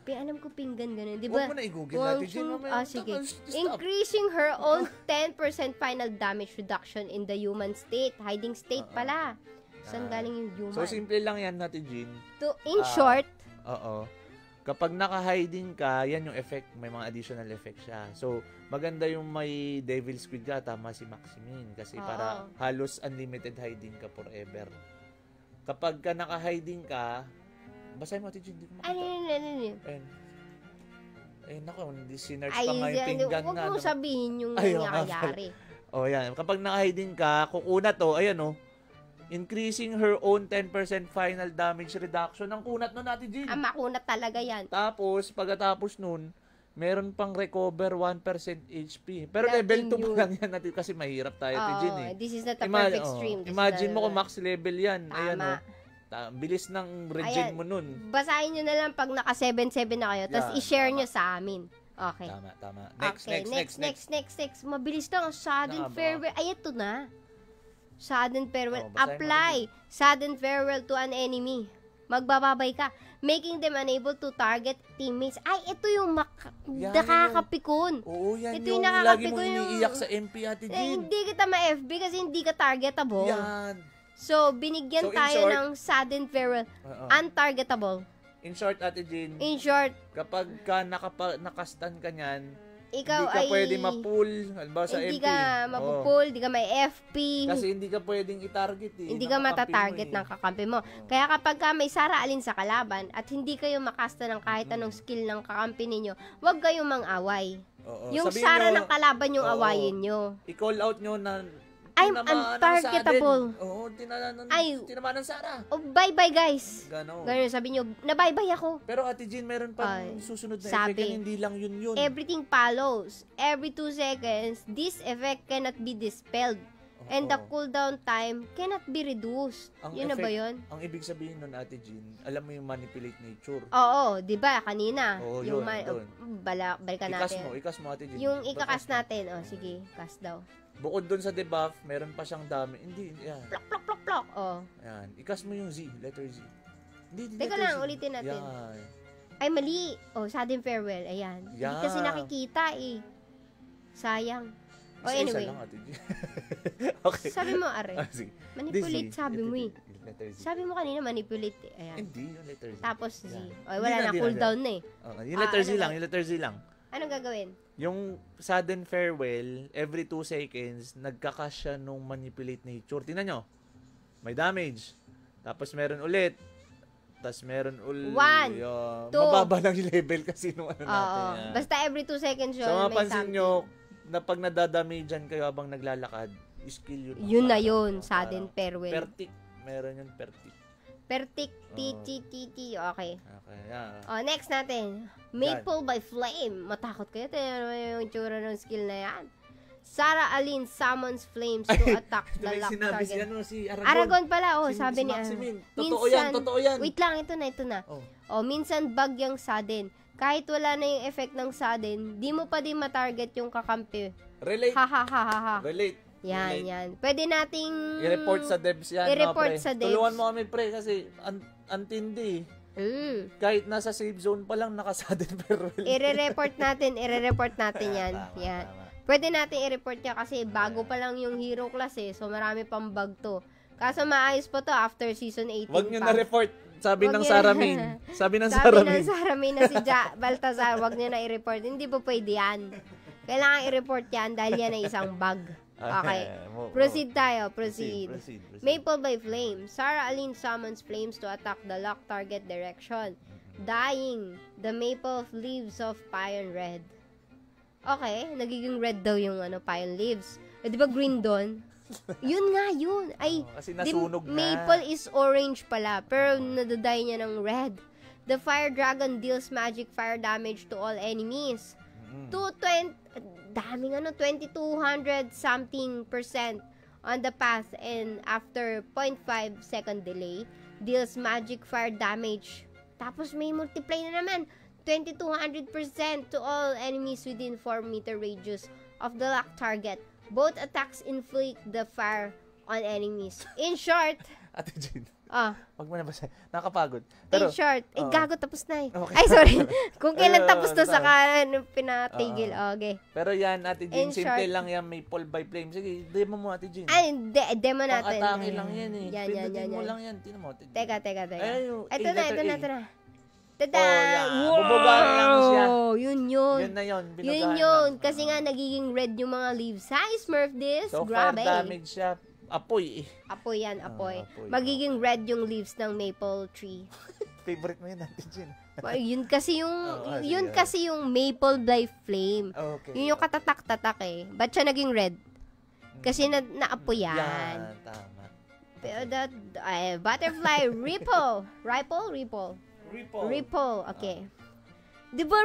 Speaker 2: Galing,
Speaker 1: Alam ko pinggan ganun. Di
Speaker 2: Huwag
Speaker 1: ba?
Speaker 2: mo na i-google natin, Jane. Mamaya,
Speaker 1: Sige.
Speaker 2: stop.
Speaker 1: Increasing her own 10% final damage reduction in the human state. Hiding state pala. Saan galing yung human?
Speaker 2: So, simple lang yan natin, Jane.
Speaker 1: In short,
Speaker 2: Oo. Kapag naka-hiding ka, yan yung effect. May mga additional effect siya. So, maganda yung may Devil Squid ka. Tama si Maximin. Kasi para halos unlimited hiding ka forever. Kapag ka naka-hiding ka, basahin mo, Ate Jane, hindi ko makita.
Speaker 1: ano.
Speaker 2: Nako, hindi sinerch pa nga yung pinggan
Speaker 1: Huwag
Speaker 2: nga.
Speaker 1: mo sabihin yung
Speaker 2: Ayun,
Speaker 1: nangyayari.
Speaker 2: Yan. Kapag naka-hiding ka, kukunat ayan increasing her own 10% final damage reduction. Ang kunat nun, Ate Jane.
Speaker 1: Makunat talaga yan.
Speaker 2: Tapos, pagkatapos nun, meron pang recover 1% HP. Pero
Speaker 1: Nothing
Speaker 2: level 2 pa
Speaker 1: yun.
Speaker 2: lang yan natin kasi mahirap tayo, Ate Jane.
Speaker 1: This is not a perfect stream. This
Speaker 2: Imagine
Speaker 1: is
Speaker 2: mo kung max level yan. Ayan
Speaker 1: Tama.
Speaker 2: bilis ng regen
Speaker 1: Ayan.
Speaker 2: mo nun.
Speaker 1: Basahin nyo na lang pag naka 7-7 na kayo. Tapos
Speaker 2: Yeah,
Speaker 1: i-share
Speaker 2: tama.
Speaker 1: nyo sa amin. Okay.
Speaker 2: Tama. Next,
Speaker 1: Okay, next. Mabilis lang. Sudden
Speaker 2: Nakabaka.
Speaker 1: farewell. Ay, ito na. Sudden farewell.
Speaker 2: Basahin mo,
Speaker 1: Apply. Sudden farewell to an enemy. Magbababay ka. Making them unable to target teammates. Ay, ito yung
Speaker 2: Yan
Speaker 1: nakakapikon.
Speaker 2: Oo, yan
Speaker 1: Ito
Speaker 2: yung
Speaker 1: yung
Speaker 2: lagi mong
Speaker 1: nakakapiko yung-
Speaker 2: iniiyak sa MP, Ate Jane.
Speaker 1: Hindi kita ma-FB kasi hindi ka targetable.
Speaker 2: Yan.
Speaker 1: So, binigyan
Speaker 2: So, in
Speaker 1: tayo
Speaker 2: short-
Speaker 1: ng sudden farewell.
Speaker 2: Oo.
Speaker 1: Untargetable.
Speaker 2: In short, Ate Jane,
Speaker 1: In short,
Speaker 2: kapag ka nakastan ka niyan,
Speaker 1: ikaw
Speaker 2: hindi ka
Speaker 1: ay
Speaker 2: pwede ma-pull. Halimbawa sa
Speaker 1: hindi
Speaker 2: MP.
Speaker 1: ka
Speaker 2: Oo.
Speaker 1: mapupull, hindi ka may FP.
Speaker 2: Kasi hindi ka pwedeng i-target
Speaker 1: Hindi ka matatarget ng kakampi mo. Kaya kapag ka may Sarah Lynn sa kalaban at hindi kayo makasta ng kahit anong skill ng kakampi ninyo, huwag kayong mang-away. Yung
Speaker 2: Sabihin
Speaker 1: Sarah
Speaker 2: nyo,
Speaker 1: ng kalaban yung
Speaker 2: oo.
Speaker 1: awayin nyo.
Speaker 2: I-call out nyo na
Speaker 1: I'm
Speaker 2: tinamaan ng
Speaker 1: untargetable.
Speaker 2: Saden. Oo,
Speaker 1: Ay.
Speaker 2: tinamaan ng Sarah.
Speaker 1: Oh, bye-bye guys.
Speaker 2: Ganon.
Speaker 1: Ganun sabi nyo, na-bye-bye ako.
Speaker 2: Pero Ate Jean, meron pa
Speaker 1: Ay,
Speaker 2: susunod na
Speaker 1: sabi,
Speaker 2: effect yan, hindi lang yun.
Speaker 1: Everything follows. Every 2 seconds, this effect cannot be dispelled. And the
Speaker 2: Oo.
Speaker 1: cooldown time cannot be reduced. Yun na ba yun?
Speaker 2: Ang ibig sabihin nun, Ate Jean, alam mo yung manipulate nature.
Speaker 1: Oo, di ba? Kanina.
Speaker 2: Oo,
Speaker 1: yung
Speaker 2: yun, doon.
Speaker 1: balikan natin.
Speaker 2: Ikas mo, Ate Jean.
Speaker 1: Yung ikakas natin. Oh, sige. Cast daw.
Speaker 2: Bukod dun sa debuff, meron pa siyang dami. Hindi, yan.
Speaker 1: Plok, plok, plok, plok. Oh.
Speaker 2: Yan. Ikas mo yung Z, letter Z. Hindi,
Speaker 1: Teka
Speaker 2: letter
Speaker 1: lang,
Speaker 2: Z.
Speaker 1: ulitin natin.
Speaker 2: Yan.
Speaker 1: Ay, mali. Oh, sudden farewell. Ayan. Hindi
Speaker 2: Yan.
Speaker 1: kasi nakikita eh. Sayang. Oh,
Speaker 2: Isa-isa
Speaker 1: anyway.
Speaker 2: lang, Ate Jean. Okay.
Speaker 1: Sabi mo, Are.
Speaker 2: Sige.
Speaker 1: Manipulate,
Speaker 2: This Z,
Speaker 1: sabi mo eh.
Speaker 2: Letter Z.
Speaker 1: Sabi mo kanina, manipulate eh. Ayan.
Speaker 2: Hindi, yung letter Z.
Speaker 1: Tapos Z.
Speaker 2: Yan.
Speaker 1: Oh, wala na,
Speaker 2: Hindi
Speaker 1: cooldown na eh.
Speaker 2: Okay. Yung letter Z
Speaker 1: ano
Speaker 2: lang,
Speaker 1: ba?
Speaker 2: yung letter Z lang.
Speaker 1: Anong gagawin?
Speaker 2: Yung sudden farewell, every 2 seconds, nagkakas siya nung manipulate nature. Tingnan nyo. May damage. Tapos meron ulit. Tapos meron ulit.
Speaker 1: 1, 2.
Speaker 2: Mababa lang yung level kasi nung ano
Speaker 1: Oo.
Speaker 2: natin. Yan.
Speaker 1: Basta every 2 seconds yun,
Speaker 2: So,
Speaker 1: may
Speaker 2: mapansin
Speaker 1: something.
Speaker 2: nyo, na pag nadadamagean kayo habang naglalakad, skill yun.
Speaker 1: Yun na
Speaker 2: Parang-
Speaker 1: yun,
Speaker 2: parang
Speaker 1: sudden farewell.
Speaker 2: Pertik. Meron yun, pertik.
Speaker 1: Pertik,
Speaker 2: Oo.
Speaker 1: titi. Okay.
Speaker 2: Okay, yeah.
Speaker 1: Oh, next natin. Maple by Flame. Matakot kayo. Tignan mo yung tsura ng skill na yan. Sarah Aline summons flames to attack the
Speaker 2: May
Speaker 1: lock
Speaker 2: sinabi si,
Speaker 1: target.
Speaker 2: si Aragon.
Speaker 1: Aragon pala, oh,
Speaker 2: Si-
Speaker 1: sabi
Speaker 2: si
Speaker 1: ni
Speaker 2: Maximin.
Speaker 1: Aragon.
Speaker 2: Totoo yan, totoo yan.
Speaker 1: Wait lang, ito na.
Speaker 2: Oh.
Speaker 1: Oh, minsan bagyang sudden. Kahit wala na yung effect ng sudden, di mo pa din matarget yung kakampi.
Speaker 2: Relate.
Speaker 1: Ha ha ha ha ha.
Speaker 2: Relate.
Speaker 1: Yan,
Speaker 2: Relate.
Speaker 1: yan. Pwede nating
Speaker 2: I-report sa devs yan.
Speaker 1: I-report
Speaker 2: mga pre.
Speaker 1: sa devs.
Speaker 2: Tulungan mo kami, pre, kasi antindi. Kahit nasa safe zone pa lang, naka-sudden farewell.
Speaker 1: I-report natin yan.
Speaker 2: Tama,
Speaker 1: Yan.
Speaker 2: tama.
Speaker 1: Pwede natin i-report yan kasi bago pa lang yung hero class eh. So marami pang bug to. Kaso maayos pa to after season 18
Speaker 2: Wag nyo
Speaker 1: pa.
Speaker 2: na-report. Sabi
Speaker 1: Wag
Speaker 2: ng
Speaker 1: nyo-
Speaker 2: Saramin. Sabi ng
Speaker 1: Sabi
Speaker 2: Saramin.
Speaker 1: ng Saramin na si Baltazar, wag nyo na i-report. Hindi po pwede yan. Kailangan i-report yan dahil yan ay isang bug. Okay. Proceed tayo. Proceed. Maple by Flame. Sarah Aline summons flames to attack the lock target direction. Dying the maple leaves of Pion Red. Okay, nagiging red daw yung Pion leaves. Eh, di ba green doon? Yun nga yun. Ay,
Speaker 2: Kasi
Speaker 1: di,
Speaker 2: nasunog na.
Speaker 1: maple is orange pala, pero nadaday niya ng red. The fire dragon deals magic fire damage to all enemies. 2200 something percent on the path, and after 0.5 second delay, deals magic fire damage. Tapos may multiply na naman. 2200% to all enemies within 4 meter radius of the lock target. Both attacks inflict the fire on enemies. In short,
Speaker 2: Ate Jean,
Speaker 1: ah,
Speaker 2: wag mo na basa. Nakapagod.
Speaker 1: in
Speaker 2: Pero,
Speaker 1: short,
Speaker 2: oo.
Speaker 1: gago tapos na eh.
Speaker 2: Okay.
Speaker 1: Ay, sorry. Kung kailan
Speaker 2: Ayun,
Speaker 1: tapos to,
Speaker 2: tama.
Speaker 1: saka pinatigil. Okay.
Speaker 2: pero yan, Ate
Speaker 1: In
Speaker 2: Jean, simple
Speaker 1: short-
Speaker 2: lang yan. Maple by Flame. Sige, demo mo, Ate Jean.
Speaker 1: Ay, demo natin.
Speaker 2: Pang-atake lang yan eh.
Speaker 1: Yan.
Speaker 2: Pindutin mo lang yan. Tinan mo, Ate Jean.
Speaker 1: Teka.
Speaker 2: Ay, yung
Speaker 1: Ito
Speaker 2: A,
Speaker 1: na.
Speaker 2: letter A.
Speaker 1: Tada!
Speaker 2: Oh, yan. Bubugaan lang siya.
Speaker 1: Yun.
Speaker 2: Yun na yun.
Speaker 1: Yun
Speaker 2: binugaan
Speaker 1: yun.
Speaker 2: lang.
Speaker 1: Kasi nga, nagiging red yung mga leaves. Hi, Smurf this.
Speaker 2: So,
Speaker 1: Grabe.
Speaker 2: fire damage siya. Apoy eh.
Speaker 1: Apoy yan, apoy.
Speaker 2: Apoy.
Speaker 1: Magiging red yung leaves ng maple tree.
Speaker 2: Favorite mo yun, Ate Jean.
Speaker 1: Yun kasi yung,
Speaker 2: sige.
Speaker 1: yun kasi yung maple by flame.
Speaker 2: Okay.
Speaker 1: Yun yung katatak-tatak eh. Ba't siya naging red? Kasi naapoy yan.
Speaker 2: Yan, tama.
Speaker 1: Pero butterfly ripple. Ripple. Ripple. Okay. Di ba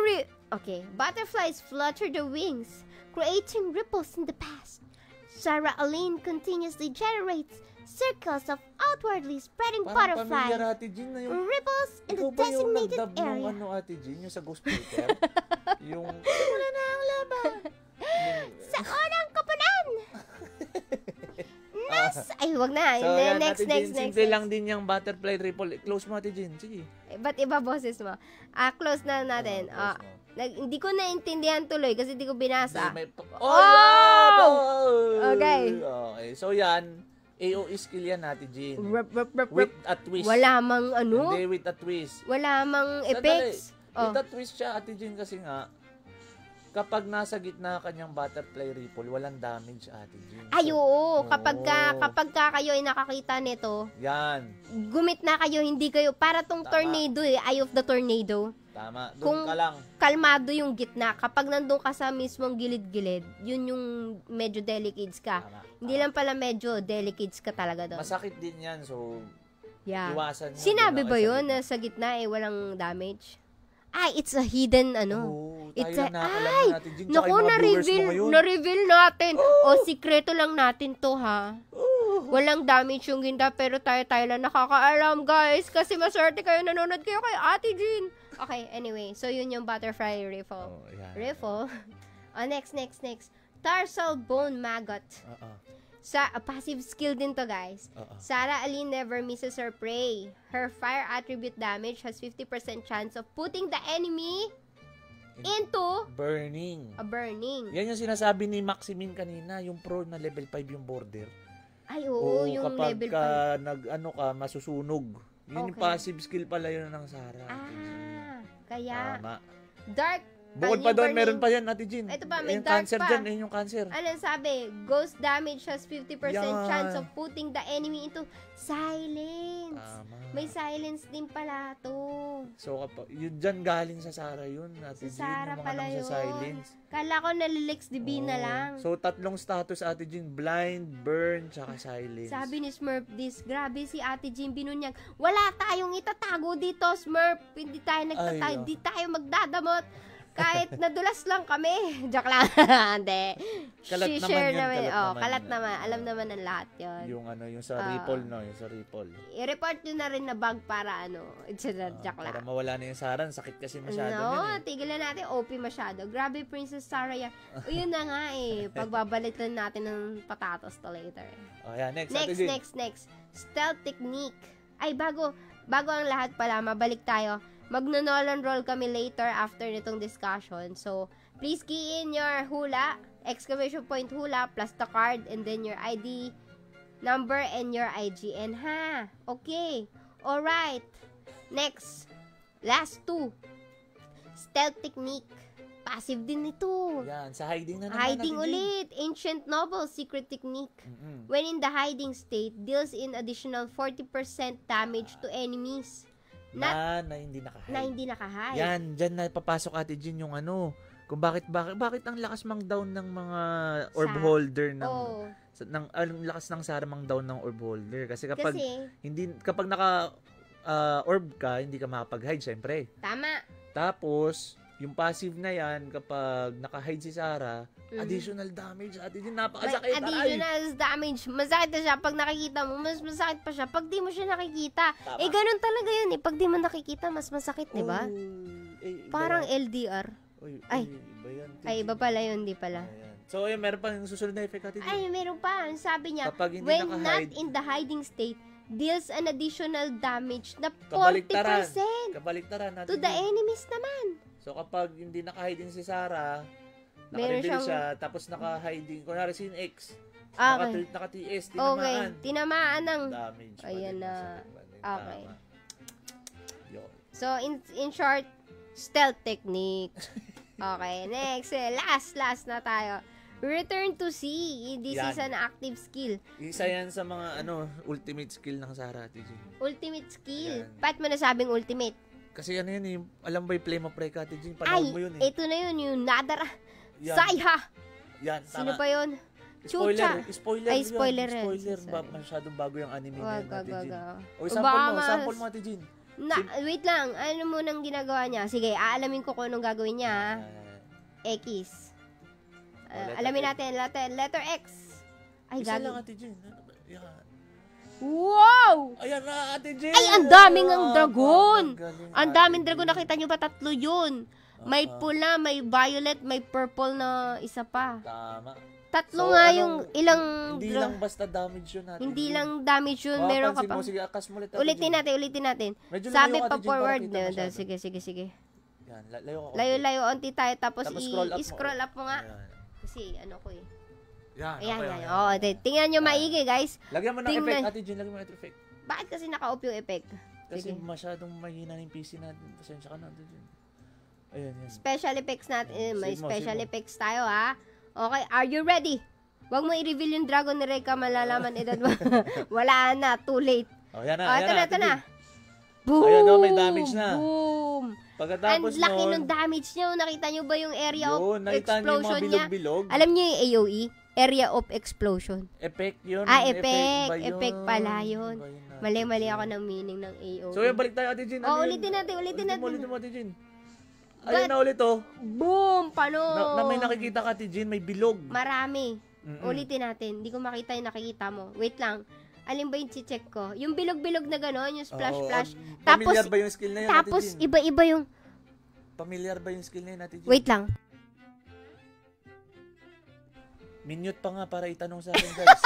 Speaker 1: okay. Butterflies flutter their wings, creating ripples in the past. Sarah Aline continuously generates circles of outwardly spreading
Speaker 2: Parang
Speaker 1: butterflies.
Speaker 2: pamilyar, Ate Jean, na yung...
Speaker 1: Ripples in the
Speaker 2: Ikaw ba yung
Speaker 1: designated
Speaker 2: nagdab ng
Speaker 1: area.
Speaker 2: Ate Jean, yung sa Ghost Paper? Yung... Wala na ang laban!
Speaker 1: Sa unang kapanan! Ay, wag na.
Speaker 2: So, yan,
Speaker 1: next.
Speaker 2: Ate Jean, simple lang din yung butterfly ripple. Close mo, Ate Jean. Sige.
Speaker 1: Ba't iba boses mo? Close na natin.
Speaker 2: Close mo.
Speaker 1: Hindi ko naintindihan tuloy kasi hindi ko binasa.
Speaker 2: May
Speaker 1: Oh!
Speaker 2: Okay.
Speaker 1: Okay.
Speaker 2: Okay. So, yan. AOE skill yan, Ate Jean.
Speaker 1: Rup.
Speaker 2: With a twist.
Speaker 1: Wala mang ano?
Speaker 2: Hindi, with a twist.
Speaker 1: Wala mang
Speaker 2: Sandali.
Speaker 1: effects. Oh.
Speaker 2: With a twist siya, Ate Jean, kasi nga, kapag nasa gitna kanyang butterfly ripple, walang damage, Ate Jean.
Speaker 1: Ay, oo.
Speaker 2: Oo.
Speaker 1: Kapag kayo ay nakakita nito,
Speaker 2: Yan.
Speaker 1: gumit na kayo, hindi kayo, para tong
Speaker 2: Tama.
Speaker 1: tornado eh, Eye of the Tornado.
Speaker 2: Tama.
Speaker 1: Kung-
Speaker 2: Doon ka lang.
Speaker 1: Kalmado yung gitna. Kapag nandun ka sa mismong gilid-gilid, yun yung medyo delicates ka.
Speaker 2: Tama.
Speaker 1: Hindi lang pala medyo delicates ka talaga doon.
Speaker 2: Masakit din yan, so
Speaker 1: Yeah.
Speaker 2: iwasan nyo.
Speaker 1: Sinabi
Speaker 2: Doon
Speaker 1: ba
Speaker 2: lang kayo
Speaker 1: yun
Speaker 2: sa
Speaker 1: na sa gitna eh walang damage? It's a hidden,
Speaker 2: Oo,
Speaker 1: It's
Speaker 2: tayo
Speaker 1: a-
Speaker 2: lang nakakalaman natin, Jin. Tsaka
Speaker 1: Naku,
Speaker 2: yung mga viewers mo ngayon.
Speaker 1: na-reveal natin. Sikreto lang natin to, ha? Walang damage yung ginda, pero tayo lang nakakaalam, guys. Kasi maswerte kayo, nanonood kayo kay Ate Jean. Okay, anyway. So, yun yung butterfly riffle.
Speaker 2: Oh, yan.
Speaker 1: Riffle. Next. Tarsal Bone Maggot. Passive skill din to, guys. Sarah Aline never misses her prey. Her fire attribute damage has 50% chance of putting the enemy into
Speaker 2: burning.
Speaker 1: a burning.
Speaker 2: Yan yung sinasabi ni Maximin kanina, yung pro na level 5 yung border.
Speaker 1: Ay, oo, yung
Speaker 2: kapag
Speaker 1: level 5.
Speaker 2: ka masusunog. Yun yung
Speaker 1: Okay.
Speaker 2: passive skill pala yun ng Sarah.
Speaker 1: Kaya,
Speaker 2: Tama.
Speaker 1: Dark.
Speaker 2: Bukod pa doon, meron pa yan, Ate Jean.
Speaker 1: Ito pa, may
Speaker 2: yung
Speaker 1: dark
Speaker 2: cancer
Speaker 1: pa.
Speaker 2: dyan, yun yung cancer.
Speaker 1: Anong sabi? Ghost damage has 50%
Speaker 2: Yan.
Speaker 1: chance of putting the enemy into silence.
Speaker 2: Tama.
Speaker 1: May silence din pala to.
Speaker 2: So, yun dyan galing sa Sarah yun, Ate
Speaker 1: Sa Sarah
Speaker 2: Jean, yung mga
Speaker 1: pala
Speaker 2: nang
Speaker 1: yun.
Speaker 2: sa silence.
Speaker 1: Kala ko nalilix na lang.
Speaker 2: So, 3 status, Ate Jean, blind, burn, tsaka silence.
Speaker 1: Sabi ni Smurf this, grabe si Ate Jean binunyag. Wala tayong itatago dito, Smurf. Hindi tayo nagtatago, hindi tayo magdadamot. Kahit nadulas lang kami. Joke lang. Hindi.
Speaker 2: Kalat naman
Speaker 1: Share
Speaker 2: yun,
Speaker 1: naman. Kalat
Speaker 2: yun.
Speaker 1: naman. Alam naman ng lahat yun.
Speaker 2: Yung sa Ripple, no? Yung sa Ripple.
Speaker 1: I-report nyo na rin na bug para joke lang.
Speaker 2: Para mawala na yung Sarah. Sakit kasi masyado
Speaker 1: No,
Speaker 2: yun
Speaker 1: tigilan natin. OP masyado. Grabe, Princess Sarah yan. Yun na nga pagbabalitan natin ng patatos to later.
Speaker 2: Yan. Next.
Speaker 1: Stealth technique. Ay, bago ang lahat pala, mabalik tayo. Magno-Nolan roll kami later after nitong discussion. So, please key in your hula, !hula, plus the card, and then your ID number and your IGN, ha? Okay. Alright. Next. Last 2. Stealth technique. Passive din ito.
Speaker 2: Yan. Sa hiding na naman.
Speaker 1: Hiding ulit. Ancient Noble secret technique. When in the hiding state, deals in additional 40% damage to enemies.
Speaker 2: Na hindi nakahide. Yan, dyan na papasok, Ate Jean, yung kung bakit ang lakas mang down ng mga orb holder ang lakas ng Sarah mang down ng orb holder kasi kapag naka orb ka, hindi ka makapag-hide syempre.
Speaker 1: Tama.
Speaker 2: Tapos yung passive na yan, kapag naka-hide si Sarah, additional damage. Ate Jean, napakasakit.
Speaker 1: Additional damage. Masakit na siya. Pag nakikita mo, mas masakit pa siya. Pag di mo siya nakikita.
Speaker 2: Tama.
Speaker 1: Ganun talaga yun. Pag di mo nakikita, mas masakit, di ba? Parang LDR.
Speaker 2: Iba yan.
Speaker 1: Iba pala yun, di pala.
Speaker 2: So, meron pa yung susunod na effect, Ate Jean.
Speaker 1: Meron pa. Sabi niya,
Speaker 2: when
Speaker 1: not in the hiding state, deals an additional damage na 40%
Speaker 2: Kabaliktaran,
Speaker 1: to the enemies naman.
Speaker 2: So, kapag hindi naka-hiding si Sarah,
Speaker 1: meron
Speaker 2: naka-reveal
Speaker 1: siyang
Speaker 2: siya, tapos naka-hiding, kunwari si X,
Speaker 1: okay.
Speaker 2: naka-TS,
Speaker 1: tinamaan ng
Speaker 2: damage.
Speaker 1: Ayan na. Okay.
Speaker 2: Yun.
Speaker 1: So, in short, stealth technique. Okay, next. Last na tayo. Return to sea. This is an active skill.
Speaker 2: Isa yan sa mga ultimate skill ng Sarah, Ate Jean.
Speaker 1: Ultimate skill? Ba't mo nasabing ultimate?
Speaker 2: Kasi yun alam ba yung Flame of Prey, Ate Jean? Panahon mo yun
Speaker 1: ito na yun, yung Nadara. Sayha!
Speaker 2: Yan, tama.
Speaker 1: Sino pa yun?
Speaker 2: Spoiler
Speaker 1: Ay, spoiler.
Speaker 2: Masyadong bago yung anime na yun, Ate Jean. O, sample mo, Ate Jean.
Speaker 1: Wait lang, ano mo nang ginagawa niya? Sige, aalamin ko kung anong gagawin niya. X. Alamin natin, letter X. Ay,
Speaker 2: isa lang, Ate Jean. Yan.
Speaker 1: Wow!
Speaker 2: Ayan na, Ate Jean!
Speaker 1: Ay, ang daming ang dragon! Ang daming dragon. Nakita nyo ba? 3 yun. May pula, may violet, may purple na isa pa.
Speaker 2: Tama.
Speaker 1: 3 nga yung ilang...
Speaker 2: Hindi lang basta damage yun, Ate Jean.
Speaker 1: Hindi lang damage yun. Meron ka pa.
Speaker 2: Sige, akas mo ulit.
Speaker 1: Ulitin natin.
Speaker 2: Sabi
Speaker 1: pa forward. Sige.
Speaker 2: Yan, layo ako.
Speaker 1: Layo, onti tayo. Tapos i-scroll up mo nga. Kasi ko eh.
Speaker 2: Yan.
Speaker 1: Tingnan nyo maigi, guys.
Speaker 2: Lagyan mo ng effect, Ate Jean. Lagyan mo ng effect.
Speaker 1: Bakit kasi naka-off yung effect?
Speaker 2: Kasi masyadong mahina ng PC natin. Pasensya ka na, Ate Jean. Ayan.
Speaker 1: Special effects natin. May special effects tayo, ha? Okay, are you ready? Huwag mo i-reveal yung dragon ni Reka. Malalaman edad mo. Wala na. Too late.
Speaker 2: Yan na.
Speaker 1: Ito na. Boom!
Speaker 2: Ayan, may damage na.
Speaker 1: Boom!
Speaker 2: Pagkatapos
Speaker 1: ang laki ng damage niya. Nakita nyo ba yung area of explosion niya?
Speaker 2: Bilog-bilog.
Speaker 1: Alam niyo yung AOE? Area of explosion.
Speaker 2: Effect yun.
Speaker 1: Effect pala yun. Mali ako ng meaning ng AOE.
Speaker 2: So, balik tayo, Ate Jean.
Speaker 1: Ulitin natin.
Speaker 2: Ulitin mo, Ate Jean. Ayun na ulit, oh.
Speaker 1: Boom! Paano?
Speaker 2: Na may nakikita ka, Tijin, may bilog.
Speaker 1: Marami.
Speaker 2: Mm-mm.
Speaker 1: Ulitin natin. Hindi ko makita yung nakikita mo. Wait lang. Alin ba yung check ko? Yung bilog-bilog na gano'n, yung splash-splash.
Speaker 2: Familiar ba yung skill na yun,
Speaker 1: Tapos,
Speaker 2: Ate Jean?
Speaker 1: iba-iba yung...
Speaker 2: Familiar ba yung skill na yun, Ate Jean?
Speaker 1: Wait lang.
Speaker 2: Minute pa nga para itanong sa akin, guys.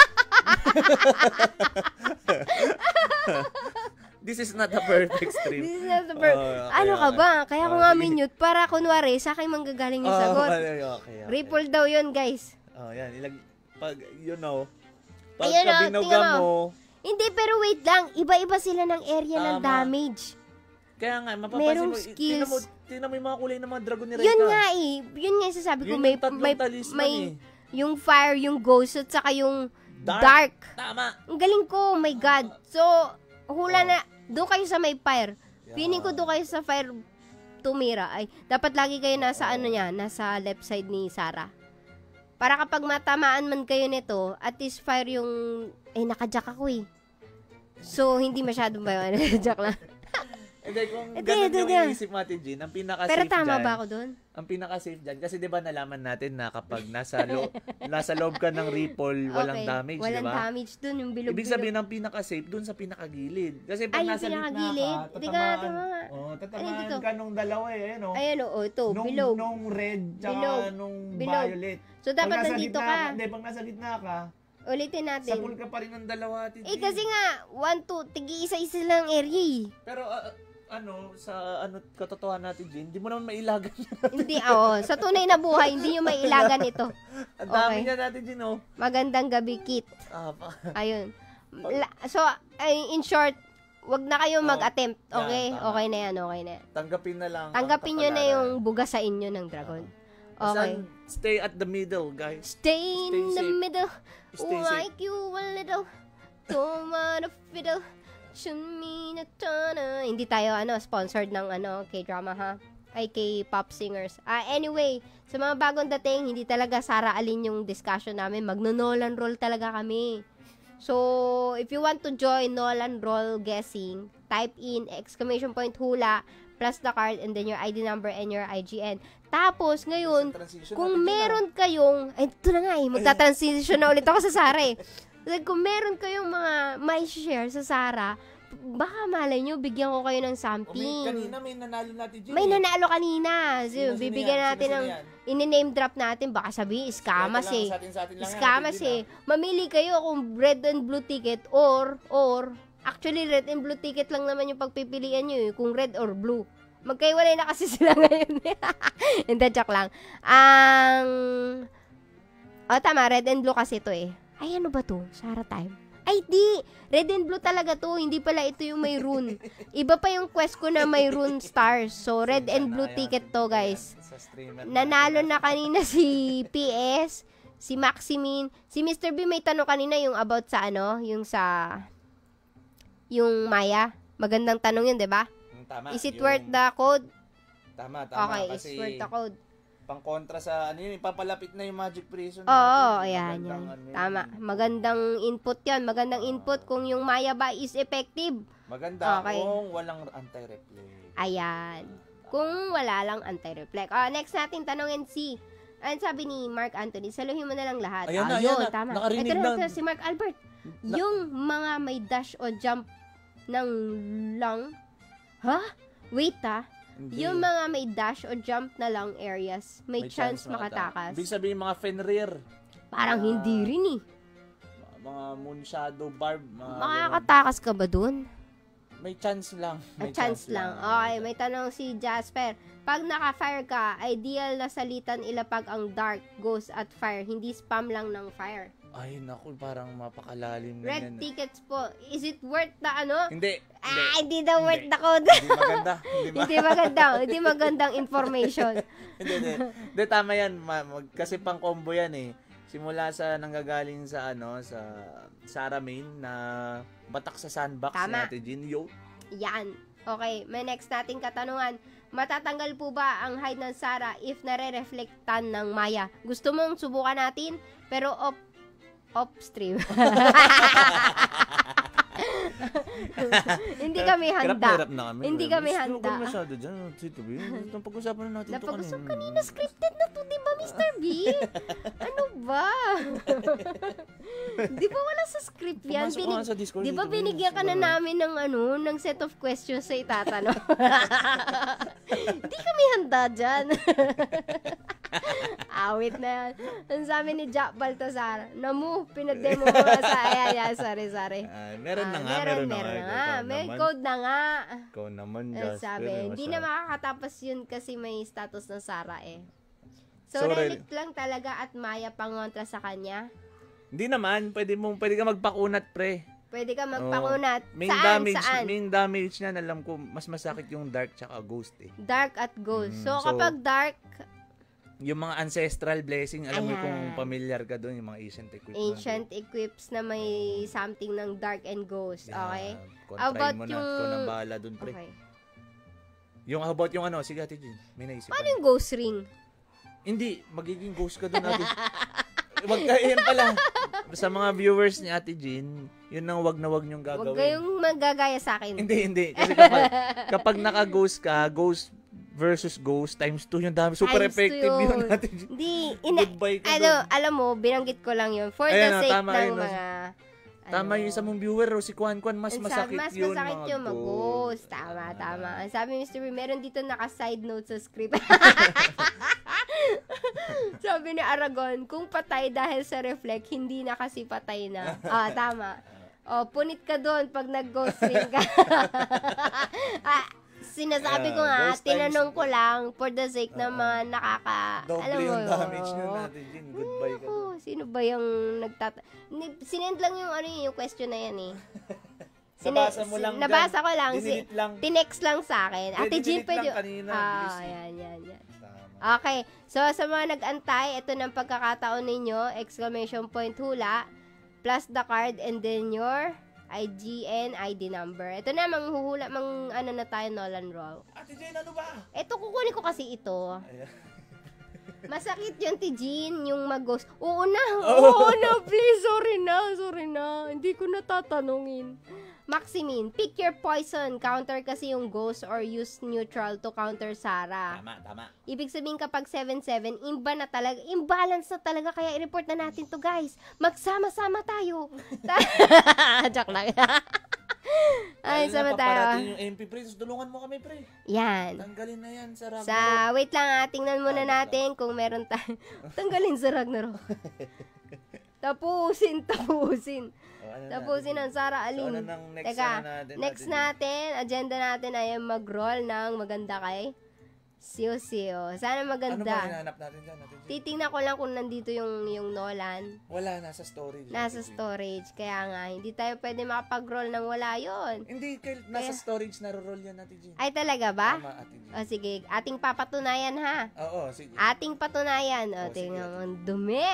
Speaker 2: This is not a perfect stream.
Speaker 1: This is not the bird. Ano ka ba? Kaya ko nga minute para kunwari sa akin manggagaling yung sagot.
Speaker 2: Okay.
Speaker 1: Ripple daw yun, guys.
Speaker 2: Yan. Pag
Speaker 1: Ayun,
Speaker 2: binuga
Speaker 1: tingnan
Speaker 2: mo,
Speaker 1: Hindi, pero wait lang. Iba-iba sila ng area ng
Speaker 2: Tama.
Speaker 1: damage.
Speaker 2: kaya nga, mapapansin
Speaker 1: Merong
Speaker 2: mo,
Speaker 1: skills.
Speaker 2: tingnan mo yung mga kulay ng mga dragon ni Reka.
Speaker 1: Yun nga eh. Yun nga yung sasabi ko.
Speaker 2: Yun
Speaker 1: May,
Speaker 2: yung tatlong
Speaker 1: may,
Speaker 2: talisman
Speaker 1: may,
Speaker 2: eh.
Speaker 1: yung fire, yung ghost, at saka yung
Speaker 2: Dark.
Speaker 1: dark.
Speaker 2: Tama.
Speaker 1: Ang galing ko. Oh my God. So, hula
Speaker 2: Oh.
Speaker 1: na. Doon kayo sa may fire.
Speaker 2: Yeah.
Speaker 1: Feeling ko doon kayo sa fire tumira. Ay, dapat lagi kayo nasa ano niya, nasa left side ni Sarah. Para kapag matamaan man kayo nito, at least fire yung, nakajack ako eh. So, hindi masyadong ba yun? Jack lang.
Speaker 2: Hindi, kung
Speaker 1: Hindi,
Speaker 2: ganun
Speaker 1: hindi.
Speaker 2: yung iisip mo, Ate Jean, ang pinaka-safe
Speaker 1: Pero tama
Speaker 2: dyan,
Speaker 1: ba ako doon?
Speaker 2: ang pinaka-safe dyan, kasi di ba nalaman natin na kapag nasa loob ka ng ripple, walang damage, di
Speaker 1: Walang
Speaker 2: ba?
Speaker 1: damage doon, yung bilog-bilog.
Speaker 2: Ibig sabihin, ang pinaka-safe doon sa pinakagilid. Kasi pag
Speaker 1: Yung
Speaker 2: nasa gitna
Speaker 1: pinakagilid?
Speaker 2: ka,
Speaker 1: Hindi ka natin mga...
Speaker 2: tatamaan
Speaker 1: dito?
Speaker 2: ka nung dalawa Ayan,
Speaker 1: Ayan ito, bilog.
Speaker 2: Nung red, tsaka
Speaker 1: Bilog.
Speaker 2: nung
Speaker 1: Bilog.
Speaker 2: violet.
Speaker 1: So, dapat
Speaker 2: Pag nasa
Speaker 1: nandito
Speaker 2: gitna
Speaker 1: ka.
Speaker 2: Hindi, pag nasa gitna ka,
Speaker 1: Ulitin natin.
Speaker 2: sapul ka pa rin ng dalawa, Ate Jean.
Speaker 1: Kasi nga, 1, 2, tigi-isa-isa lang area eh.
Speaker 2: Pero, katotohanan natin, Jean, hindi mo naman mailagan.
Speaker 1: Hindi, sa tunay na buhay, hindi nyo mailagan ito.
Speaker 2: Ang dami
Speaker 1: Okay.
Speaker 2: niya natin, Jean, oh.
Speaker 1: Magandang gabi, Kit. Ayun. So, in short, wag na kayong mag-attempt. Okay?
Speaker 2: Yan, tama.
Speaker 1: Okay na yan.
Speaker 2: Tanggapin na lang.
Speaker 1: Tanggapin nyo na yung buga sa inyo ng dragon. Okay.
Speaker 2: Stay at the middle, guys.
Speaker 1: Stay in the
Speaker 2: safe.
Speaker 1: middle.
Speaker 2: Stay
Speaker 1: Like you a little. Don't wanna fiddle. Hindi tayo sponsored ng K-drama ha. Ay K-pop singers. Anyway, sa mga bagong dating, hindi talaga Sarah Alin yung discussion namin. Magno-Nolan roll talaga kami. So, if you want to join Nolan roll guessing, type in !hula plus the card and then your ID number and your IGN. Tapos, ngayon, kung meron kayong, ito na nga magta-transition na ulit ako sa Sarah eh. Kung meron kayong mga may share sa Sarah, baka malay nyo, bigyan ko kayo ng something.
Speaker 2: Kanina may nanalo natin, Jean.
Speaker 1: May nanalo kanina. So,
Speaker 2: Sino
Speaker 1: bibigyan
Speaker 2: yan?
Speaker 1: natin
Speaker 2: Sino
Speaker 1: ng,
Speaker 2: yan?
Speaker 1: in-name drop natin, baka sabihin, scammers eh.
Speaker 2: Sa atin lang yan,
Speaker 1: Scammers
Speaker 2: Ate Jean,
Speaker 1: eh. Mamili kayo kung red and blue ticket or, actually red and blue ticket lang naman yung pagpipilian nyo eh, kung red or blue. Magkaiwalay na kasi sila ngayon. Hindi, joke lang. Tama, red and blue kasi to eh. Ay, ano ba to? Sarah time. Ay, di! Red and blue talaga to. Hindi pala ito yung may rune. Iba pa yung quest ko na may rune stars. So, red and blue ticket to, guys.
Speaker 2: Sa streamer
Speaker 1: Nanalo na kanina si PS, si Maximin. Si Mr. B may tanong kanina yung about sa yung Maya. Magandang tanong yun, di ba?
Speaker 2: Tama.
Speaker 1: Is it worth the code?
Speaker 2: Tama.
Speaker 1: Okay,
Speaker 2: Kasi
Speaker 1: is worth the code.
Speaker 2: pang-kontra sa papalapit na yung Magic Prison.
Speaker 1: Oo,
Speaker 2: natin.
Speaker 1: ayan.
Speaker 2: Magandang
Speaker 1: Tama. Magandang input yan. Magandang input kung yung Maya ba is effective.
Speaker 2: Maganda
Speaker 1: Okay.
Speaker 2: kung walang anti-reflect.
Speaker 1: Ayan. Kung wala lang anti-reflect. Next natin tanongin si, sabi ni Mark Anthony, saluhin mo na lang lahat.
Speaker 2: Ayan na.
Speaker 1: Tama.
Speaker 2: Nakarinig
Speaker 1: Ito
Speaker 2: na.
Speaker 1: na si Mark Albert. Yung mga may dash o jump ng lang. Wait
Speaker 2: Hindi.
Speaker 1: Yung mga may dash o jump na lang areas, may chance makatakas.
Speaker 2: Ibig sabihin mga Fenrir.
Speaker 1: Parang hindi rin eh.
Speaker 2: Mga Moon Shadow Barb.
Speaker 1: Makakatakas ka ba dun?
Speaker 2: May chance lang.
Speaker 1: A chance lang. Okay, may tanong si Jasper. Pag naka-fire ka, ideal na salitan ilapag ang dark, ghost at fire. Hindi spam lang ng fire.
Speaker 2: Ay, naku, parang mapakalalim na
Speaker 1: Red
Speaker 2: yan.
Speaker 1: tickets po. Is it worth the
Speaker 2: Hindi.
Speaker 1: Hindi daw worth the code.
Speaker 2: Hindi maganda.
Speaker 1: Hindi magandang information.
Speaker 2: Hindi, tama yan. Kasi pang combo yan eh. Simula sa nanggagaling sa sa Sarah Main na batak sa sandbox
Speaker 1: Tama.
Speaker 2: natin, Jinyo.
Speaker 1: Yan. Okay, may next nating katanungan. Matatanggal po ba ang hide ng Sarah if nare-reflectan ng Maya? Gusto mong subukan natin, pero off stream. Hindi kami handa.
Speaker 2: Hirap na kami.
Speaker 1: Hindi kami
Speaker 2: Huwag
Speaker 1: handa.
Speaker 2: ka masyado dyan. Tito B, itong pag-usapan na natin ito
Speaker 1: Napag-usap
Speaker 2: kanina.
Speaker 1: kanina, scripted na to, di ba, Mr. B? Ano ba? Di ba wala sa script yan?
Speaker 2: Pumasok ka nga sa Discord.
Speaker 1: Di ba
Speaker 2: Tito B.
Speaker 1: binigyan ka na namin ng ng set of questions sa itatanong? Di kami handa dyan. Awit na yan. Ang sabi ni Jack Baltazar, namu, pinademo mo sa ayan, sorry.
Speaker 2: Meron na nga.
Speaker 1: Meron na nga. May code na nga.
Speaker 2: Ikaw naman,
Speaker 1: Ang
Speaker 2: Jasper.
Speaker 1: sabi, hindi na makakatapos yun kasi may status ng Sara eh. So,
Speaker 2: So,
Speaker 1: relic lang talaga at Maya pangontra sa kanya.
Speaker 2: Hindi naman. Pwede ka magpakunat, pre.
Speaker 1: Pwede ka magpakunat.
Speaker 2: Main
Speaker 1: Saan?
Speaker 2: Main damage niyan, alam ko, mas masakit yung dark tsaka ghost eh.
Speaker 1: Dark at ghost. So,
Speaker 2: so,
Speaker 1: kapag dark,
Speaker 2: yung mga ancestral blessing, alam mo
Speaker 1: Ayan.
Speaker 2: kung familiar ka doon, yung mga ancient equipment.
Speaker 1: ancient equips na may something ng dark and ghost. Okay?
Speaker 2: How
Speaker 1: About
Speaker 2: mo na.
Speaker 1: yung-
Speaker 2: Ikaw nang bahala doon, pre.
Speaker 1: Okay.
Speaker 2: Yung how about yung sige, Ate Jean, may naisip
Speaker 1: Paano
Speaker 2: ka?
Speaker 1: yung ghost ring?
Speaker 2: Hindi, magiging ghost ka doon, Ate. Wag ka, yan pala. Sa mga viewers ni Ate Jean, yun ang wag na wag niyong gagawin.
Speaker 1: Huwag kayong magagaya sa akin.
Speaker 2: Hindi. Kasi kapag naka-ghost ka, ghost versus ghost times 2 yung dami. Super
Speaker 1: Times
Speaker 2: effective
Speaker 1: 2
Speaker 2: yun, Ate Jean.
Speaker 1: Hindi.
Speaker 2: Goodbye ka doon.
Speaker 1: Alam mo, binanggit ko lang yun. For
Speaker 2: Ayan,
Speaker 1: the sake
Speaker 2: tama
Speaker 1: ng
Speaker 2: yun,
Speaker 1: mga...
Speaker 2: Tama yung isa mong viewer, si Kwan, mas masakit
Speaker 1: mas
Speaker 2: yun.
Speaker 1: masakit
Speaker 2: mga
Speaker 1: yung mag-ghost. Tama. Ang sabi ni Mr. B, meron dito naka-side note sa script. Sabi ni Aragon, kung patay dahil sa reflect, hindi na kasi patay na. Tama. Punit ka doon pag nag-ghost ring ka. Sinasabi ko nga,
Speaker 2: ghost
Speaker 1: tinanong ko lang for the sake ng mga
Speaker 2: Doble
Speaker 1: alam mo
Speaker 2: yung
Speaker 1: yun.
Speaker 2: damage nyo, Ate Jean. Goodbye ka.
Speaker 1: Ako, sino ba yung sinend lang yung yung question na yan eh.
Speaker 2: Nabasa mo lang
Speaker 1: Nabasa
Speaker 2: dyan.
Speaker 1: ko lang.
Speaker 2: Dinilit lang.
Speaker 1: Tinext lang sa akin. Ate Jean,
Speaker 2: Dinilit
Speaker 1: pwede.
Speaker 2: lang kanina. Bilis eh.
Speaker 1: Yan.
Speaker 2: Tama.
Speaker 1: Okay. So, sa mga nag-antay, ito ng pagkakataon ninyo, exclamation point hula, plus the card, and then your IGN, ID number. Ito na, manghuhula, na tayo, Nolan Roll.
Speaker 2: Ate Jean, ano ba?
Speaker 1: Ito, kukunin ko kasi ito.
Speaker 2: Ayan.
Speaker 1: Masakit yun, Tijin, yung mag-ghost. Oo na, please, sorry na. Hindi ko natatanungin. Maximin, pick your poison. Counter kasi yung ghost or use neutral to counter Sara.
Speaker 2: Tama.
Speaker 1: Ibig sabihin kapag 7-7, imbalance na talaga, kaya i-report na natin to, guys. Magsama-sama tayo. Joke lang. Ay, sama tayo.
Speaker 2: Paparating yung MP, pre. Tulungan mo kami, pre.
Speaker 1: Yan.
Speaker 2: Tanggalin na yan sa Ragnarok.
Speaker 1: Wait lang, tingnan muna natin kung meron tayo. Tanggalin sa Ragnarok. Tapusin. Tapusin ang Sara Alin.
Speaker 2: So, ano nang next
Speaker 1: Teka,
Speaker 2: natin?
Speaker 1: next natin, agenda natin ay mag-roll ng maganda kay Siyo. Sana
Speaker 2: Ano ba
Speaker 1: maganda.
Speaker 2: hinahanap natin dyan?
Speaker 1: Titingnan ko lang kung nandito yung Nolan.
Speaker 2: Wala, nasa storage.
Speaker 1: Nasa storage. Kaya nga, hindi tayo pwede makapag-roll nang wala yon.
Speaker 2: Hindi, nasa storage naro-roll yan, Ate Jean.
Speaker 1: Ay, talaga ba?
Speaker 2: Tama, Ate Jean.
Speaker 1: O sige, ating papatunayan ha.
Speaker 2: Oo, sige.
Speaker 1: Ating patunayan. O,
Speaker 2: Oh,
Speaker 1: tingnan
Speaker 2: sige.
Speaker 1: mo, ang dumi.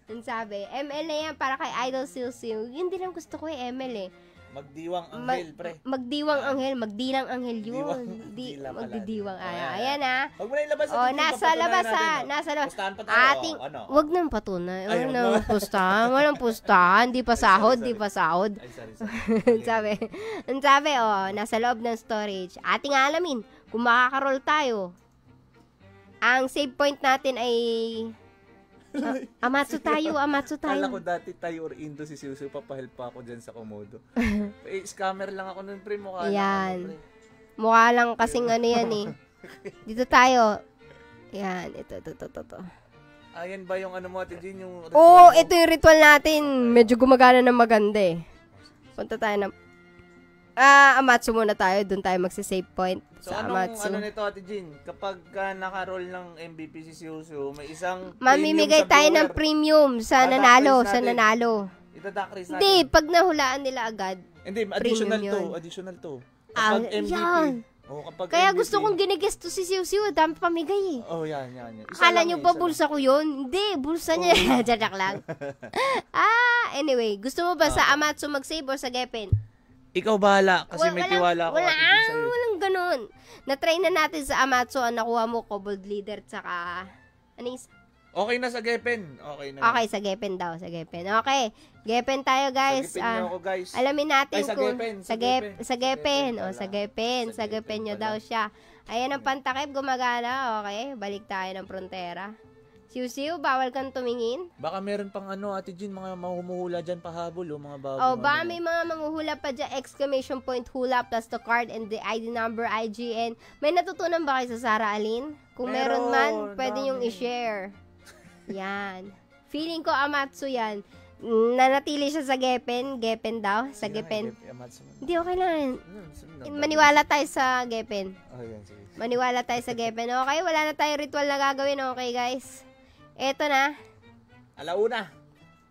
Speaker 1: Ang sabi, ML na yan para kay Idol Silsil. Yun din ang gusto ko ML eh.
Speaker 2: Magdiwang anghel, pre.
Speaker 1: Magdiwang anghel, magdilang anghel yun.
Speaker 2: Dila pala.
Speaker 1: Magdidiwang.
Speaker 2: Ayan.
Speaker 1: Ayan ha.
Speaker 2: Huwag mo na ilabas.
Speaker 1: O, nasa labas ha. Nasa labas.
Speaker 2: Pustahan pa tayo.
Speaker 1: Ating,
Speaker 2: Ano?
Speaker 1: wag nang patunay.
Speaker 2: Ay,
Speaker 1: Walang pustahan. Walang pustahan. Di pa sahod.
Speaker 2: sorry.
Speaker 1: Di pa sahod.
Speaker 2: Ay, sorry.
Speaker 1: Ang sabi, nasa loob ng storage. Ating alamin kung makakaroll tayo. Ang save point natin ay Amatsu tayo.
Speaker 2: Kala ko dati tayo or Indo si Siusu, papahelp pa ako dyan sa Komodo. Scammer lang ako nun, pre. Mukha
Speaker 1: Yan.
Speaker 2: lang, pre.
Speaker 1: Mukha lang kasing yan eh. Dito tayo. Yan. Ito.
Speaker 2: Ayan ba yung mo, Ate Jean? Yung
Speaker 1: Oo, ito yung ritual natin. Medyo gumagana ng maganda eh. Punta tayo ng... Amatsu muna tayo. Doon tayo magsisave point.
Speaker 2: So,
Speaker 1: Sa
Speaker 2: anong
Speaker 1: Amatsu.
Speaker 2: nito, Ate Jean? Kapag naka-roll ng MVP si Siusu, may isang
Speaker 1: Mamimigay tayo ng premium sa nanalo. Sa nanalo.
Speaker 2: Ita-duck race natin.
Speaker 1: Hindi, pag nahulaan nila agad.
Speaker 2: Hindi, additional
Speaker 1: Premium
Speaker 2: to. Kapag MVP.
Speaker 1: Yan.
Speaker 2: Kapag
Speaker 1: Kaya
Speaker 2: MVP.
Speaker 1: gusto kong ginigesto to si Siu. Dami pamigay eh.
Speaker 2: Yan. Isa
Speaker 1: Akala
Speaker 2: lang
Speaker 1: nyo
Speaker 2: eh,
Speaker 1: ba
Speaker 2: isa lang.
Speaker 1: bulsa ko yun? Hindi, bulsa niya. Jadak lang. Anyway, gusto mo ba sa Amatsu mag-save or sa Gepen?
Speaker 2: Ikaw bahala kasi may tiwala ako. Ate Jean, sa'yo.
Speaker 1: Walang ganun. Na-try na natin sa Amatsu ang nakuha mo, Kobold Leader, tsaka... Ano yung...
Speaker 2: Okay na sa Gepen. Okay na.
Speaker 1: Okay, sa Gepen daw. Sa Gepen. Okay. Gepen tayo, guys.
Speaker 2: Sa Gepen niyo ako, guys.
Speaker 1: Alamin natin
Speaker 2: Ay, sa
Speaker 1: kung...
Speaker 2: Gepen,
Speaker 1: Sa Gepen. O, sa Gepen. Sa Gepen nyo daw siya. Ayan ang pantakip. Gumagana. Okay. Balik tayo ng frontera. Siw-siw, bawal kang tumingin.
Speaker 2: Baka meron pang Ate Jean, mga mahumuhula dyan pahabol, mga bago.
Speaker 1: Oh, ba may mga manguhula pa dyan, exclamation point hula plus the card and the ID number, IGN. May natutunan ba kayo sa Sarah Aline? Kung meron man, pwede nyong i-share. Yan. Feeling ko Amatsu yan. Nanatili siya sa Gepen. Gepen daw. Sa Gepen. Hindi, okay lang. Maniwala tayo sa Gepen. Maniwala tayo sa Gepen. Okay, wala na tayo ritual na gagawin. Okay, guys. Eto na.
Speaker 2: Alauna.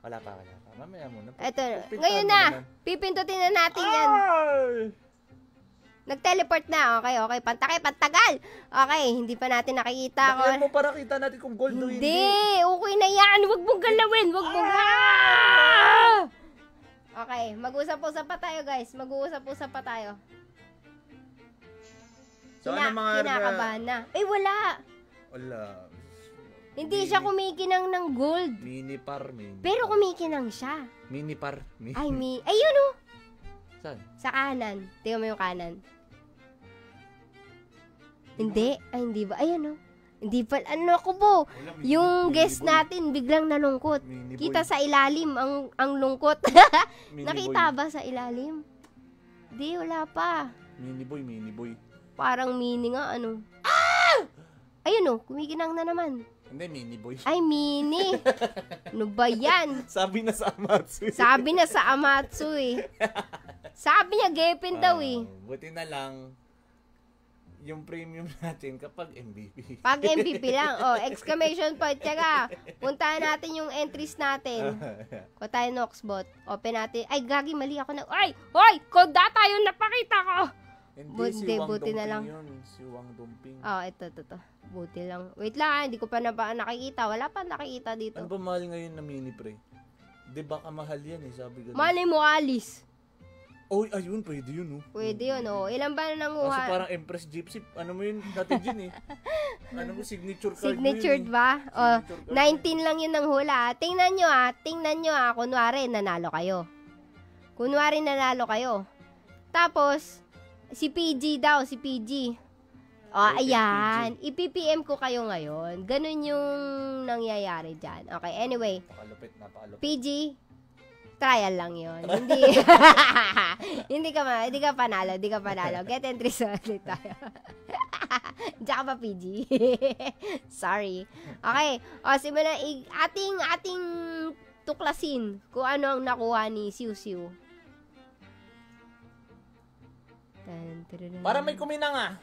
Speaker 2: Wala pa. Mamaya muna.
Speaker 1: Eto. Ngayon na. Pipindutin na natin yan. Nag-teleport na. Okay. Pantagal. Okay, hindi pa natin nakikita.
Speaker 2: Bakit mo para kita natin kung gold o hindi?
Speaker 1: Hindi. Okay na yan. Huwag mong galawin. Okay, mag-usap-usap pa tayo, guys. Mag-uusap-usap pa tayo.
Speaker 2: So, ano mga...
Speaker 1: Kinakabahan na. Wala. Hindi siya kumikinang ng gold.
Speaker 2: Mini par.
Speaker 1: Pero kumikinang siya.
Speaker 2: Mini par.
Speaker 1: Ayun o.
Speaker 2: Saan?
Speaker 1: Sa kanan. Tingnan mo yung kanan. Hindi. Ay, hindi ba? Ayun o. Hindi pa. Ano ako po? Yung guest natin biglang nalungkot. Kita sa ilalim ang lungkot. Nakita ba sa ilalim? Hindi, wala pa.
Speaker 2: Mini boy.
Speaker 1: Parang mini nga, ano. Ayun o. Kumikinang na naman.
Speaker 2: Hindi, mini boy.
Speaker 1: Ay, mini. Ano ba yan?
Speaker 2: Sabi na sa Amatsu.
Speaker 1: Sabi niya, Gepen daw eh.
Speaker 2: Buti na lang, yung premium natin kapag MVP.
Speaker 1: Pag MVP lang. Exclamation point. Tsaka, puntahan natin yung entries natin. Kuha tayo Noxbot. Open natin. Ay, gagi, mali ako na. Ay! Code data yung napakita ko!
Speaker 2: Hindi,
Speaker 1: buti na lang.
Speaker 2: Si Wang Dumping.
Speaker 1: Ito. Buti lang. Wait lang, hindi ko pa nakikita. Wala pa nakikita dito.
Speaker 2: Ano ba mahal ngayon na mini pre? Di ba kamahal yan sabi ko.
Speaker 1: Malay mo, Alice.
Speaker 2: Ayun, pwede yun
Speaker 1: Pwede yun, Ilan ba na nanguha?
Speaker 2: Kaso parang Empress Gypsy, ano mo yun, dati dyan Ano mo, signature card
Speaker 1: Signature
Speaker 2: mo yun
Speaker 1: ba? 19 lang yun ng hula. Tingnan nyo kunwari nanalo kayo. Tapos, si PG. Ayan. I-PPM ko kayo ngayon. Ganun yung nangyayari dyan. Okay, anyway.
Speaker 2: Napakalupit.
Speaker 1: PG, trial lang yun. Hindi ka panalo. Get entry sa ulit tayo. Diyan ka pa, PG. Sorry. Okay. Simulan ating tuklasin kung ano ang nakuha ni Siw-Siw.
Speaker 2: Para may kuminang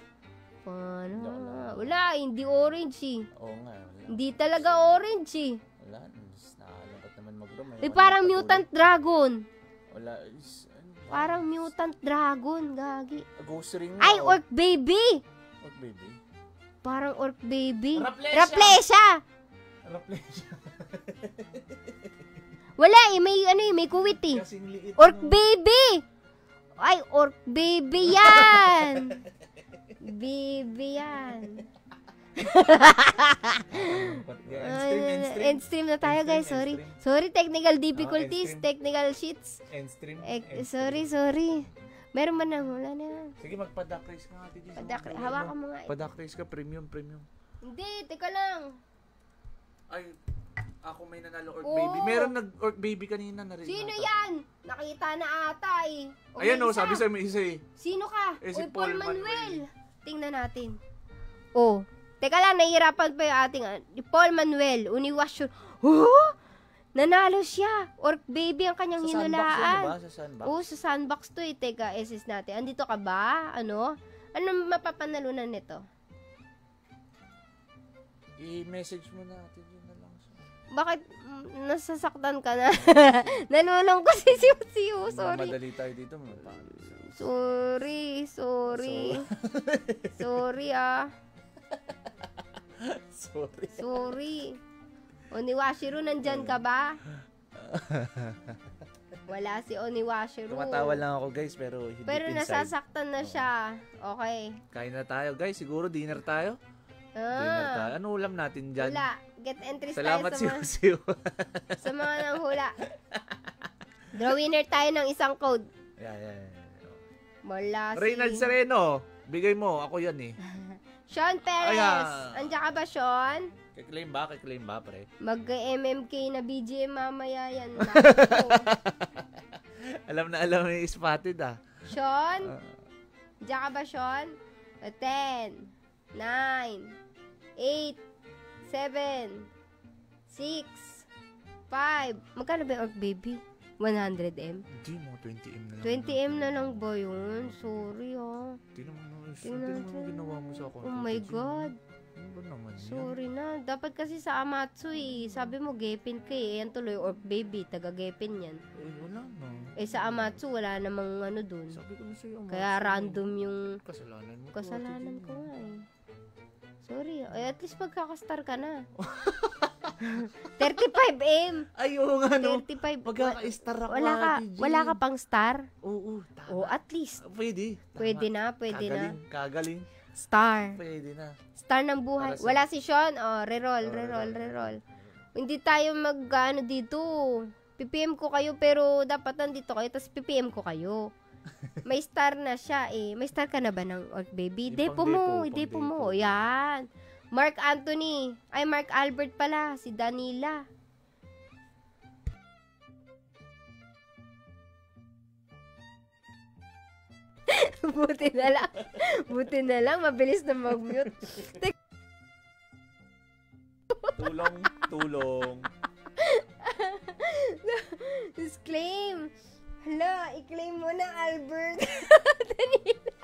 Speaker 1: Wala, hindi orange eh.
Speaker 2: Oo nga, wala.
Speaker 1: Hindi talaga orange eh.
Speaker 2: Wala, nakakalabat naman mag-rom.
Speaker 1: Parang mutant dragon.
Speaker 2: Wala,
Speaker 1: parang mutant dragon, gagi.
Speaker 2: Ghost ring.
Speaker 1: Ay, orc baby. Parang orc baby. Raplesia. Wala may kuwit eh. Orc baby. Ay, orc baby yan. End stream na tayo, guys. Sorry, technical difficulties, technical sheets. Sorry. Meron man wala na.
Speaker 2: Sige, magpa-duck race ka nga.
Speaker 1: Hawakan mo nga.
Speaker 2: Pa-duck race ka, premium.
Speaker 1: Hindi, teka lang.
Speaker 2: Ay, ako may nanalo orc baby. Meron nag-orc baby kanina na rin.
Speaker 1: Sino yan? Nakita na ata eh.
Speaker 2: Ayan sabi sa'yo may isa eh.
Speaker 1: Sino ka?
Speaker 2: Si
Speaker 1: Paul Manuel. Tingnan natin. Teka lang, nahihirapan pa yung ating Paul Manuel, Uniwasyo. Nanalo siya. Orc baby ang kanyang hinulaan.
Speaker 2: Sa sandbox?
Speaker 1: Sa sandbox to eh. Teka, SS natin. Andito ka ba? Anong mapapanalunan nito?
Speaker 2: I-message mo natin yun na lang.
Speaker 1: Bakit nasasaktan ka na? Nalulong ko si Siw. Sorry.
Speaker 2: Madali tayo dito.
Speaker 1: Sorry. Sorry. Oniwashiro, nandyan ka ba? Wala si Oniwashiro.
Speaker 2: Tumatawa lang ako, guys, pero hindi
Speaker 1: Pero
Speaker 2: inside.
Speaker 1: Nasasaktan na siya. Okay.
Speaker 2: Kain na tayo, guys. Siguro dinner tayo. Dinner tayo. Ano ulam natin dyan?
Speaker 1: Hula. Get entries
Speaker 2: Salamat,
Speaker 1: tayo
Speaker 2: siyo.
Speaker 1: sa mga nang hula. Draw winner tayo ng isang code.
Speaker 2: Yan.
Speaker 1: Mula si...
Speaker 2: Reynald Sereno. Bigay mo. Ako yan eh.
Speaker 1: Sean Perez. Andiyan ka ba, Sean?
Speaker 2: Kiklaim ba, pre?
Speaker 1: Mag-MMK na BGM mamaya yan.
Speaker 2: alam na yung spotted ah.
Speaker 1: Sean? Andiyan ka ba, Sean? 10, 9, 8, 7, 6, 5. Magkano ba yung Orc Baby? 100M?
Speaker 2: Hindi mo, 20M na lang.
Speaker 1: 20M na lang ba yun? Sorry
Speaker 2: Tingnan mo ginawa mo sa ako.
Speaker 1: Oh my God.
Speaker 2: Ano ba naman yan?
Speaker 1: Sorry na. Dapat kasi sa Amatsu Sabi mo, gepin ka eh. Yan tuloy, Orc Baby. Taga-gepin yan.
Speaker 2: Wala na.
Speaker 1: Sa Amatsu, wala namang ano dun.
Speaker 2: Sabi ko na sa'yo,
Speaker 1: Kaya random yung...
Speaker 2: Kasalanan mo.
Speaker 1: Kasalanan ko nga eh. Sorry. At least magkakastar ka na. 35M.
Speaker 2: Ay, oo nga no.
Speaker 1: 35.
Speaker 2: Magkaka-star ako.
Speaker 1: Wala ka pang star?
Speaker 2: Oo, tama.
Speaker 1: Oh, at least.
Speaker 2: Pwede.
Speaker 1: Pwede na.
Speaker 2: Kagaling.
Speaker 1: Star.
Speaker 2: Pwede na.
Speaker 1: Star ng buhay. Wala si Sean. Reroll. Hindi tayo mag-ano dito. PPM ko kayo pero dapat nandito kayo tapos PPM ko kayo. May star na siya eh. May star ka na ba ng Orc Baby? Depo mo. Yan. Mark Anthony. Ay, Mark Albert pala. Si Danila. Buti na lang. Mabilis na mag-mute.
Speaker 2: Tulong.
Speaker 1: Disclaim. Hala, i-claim mo na, Albert. Danila.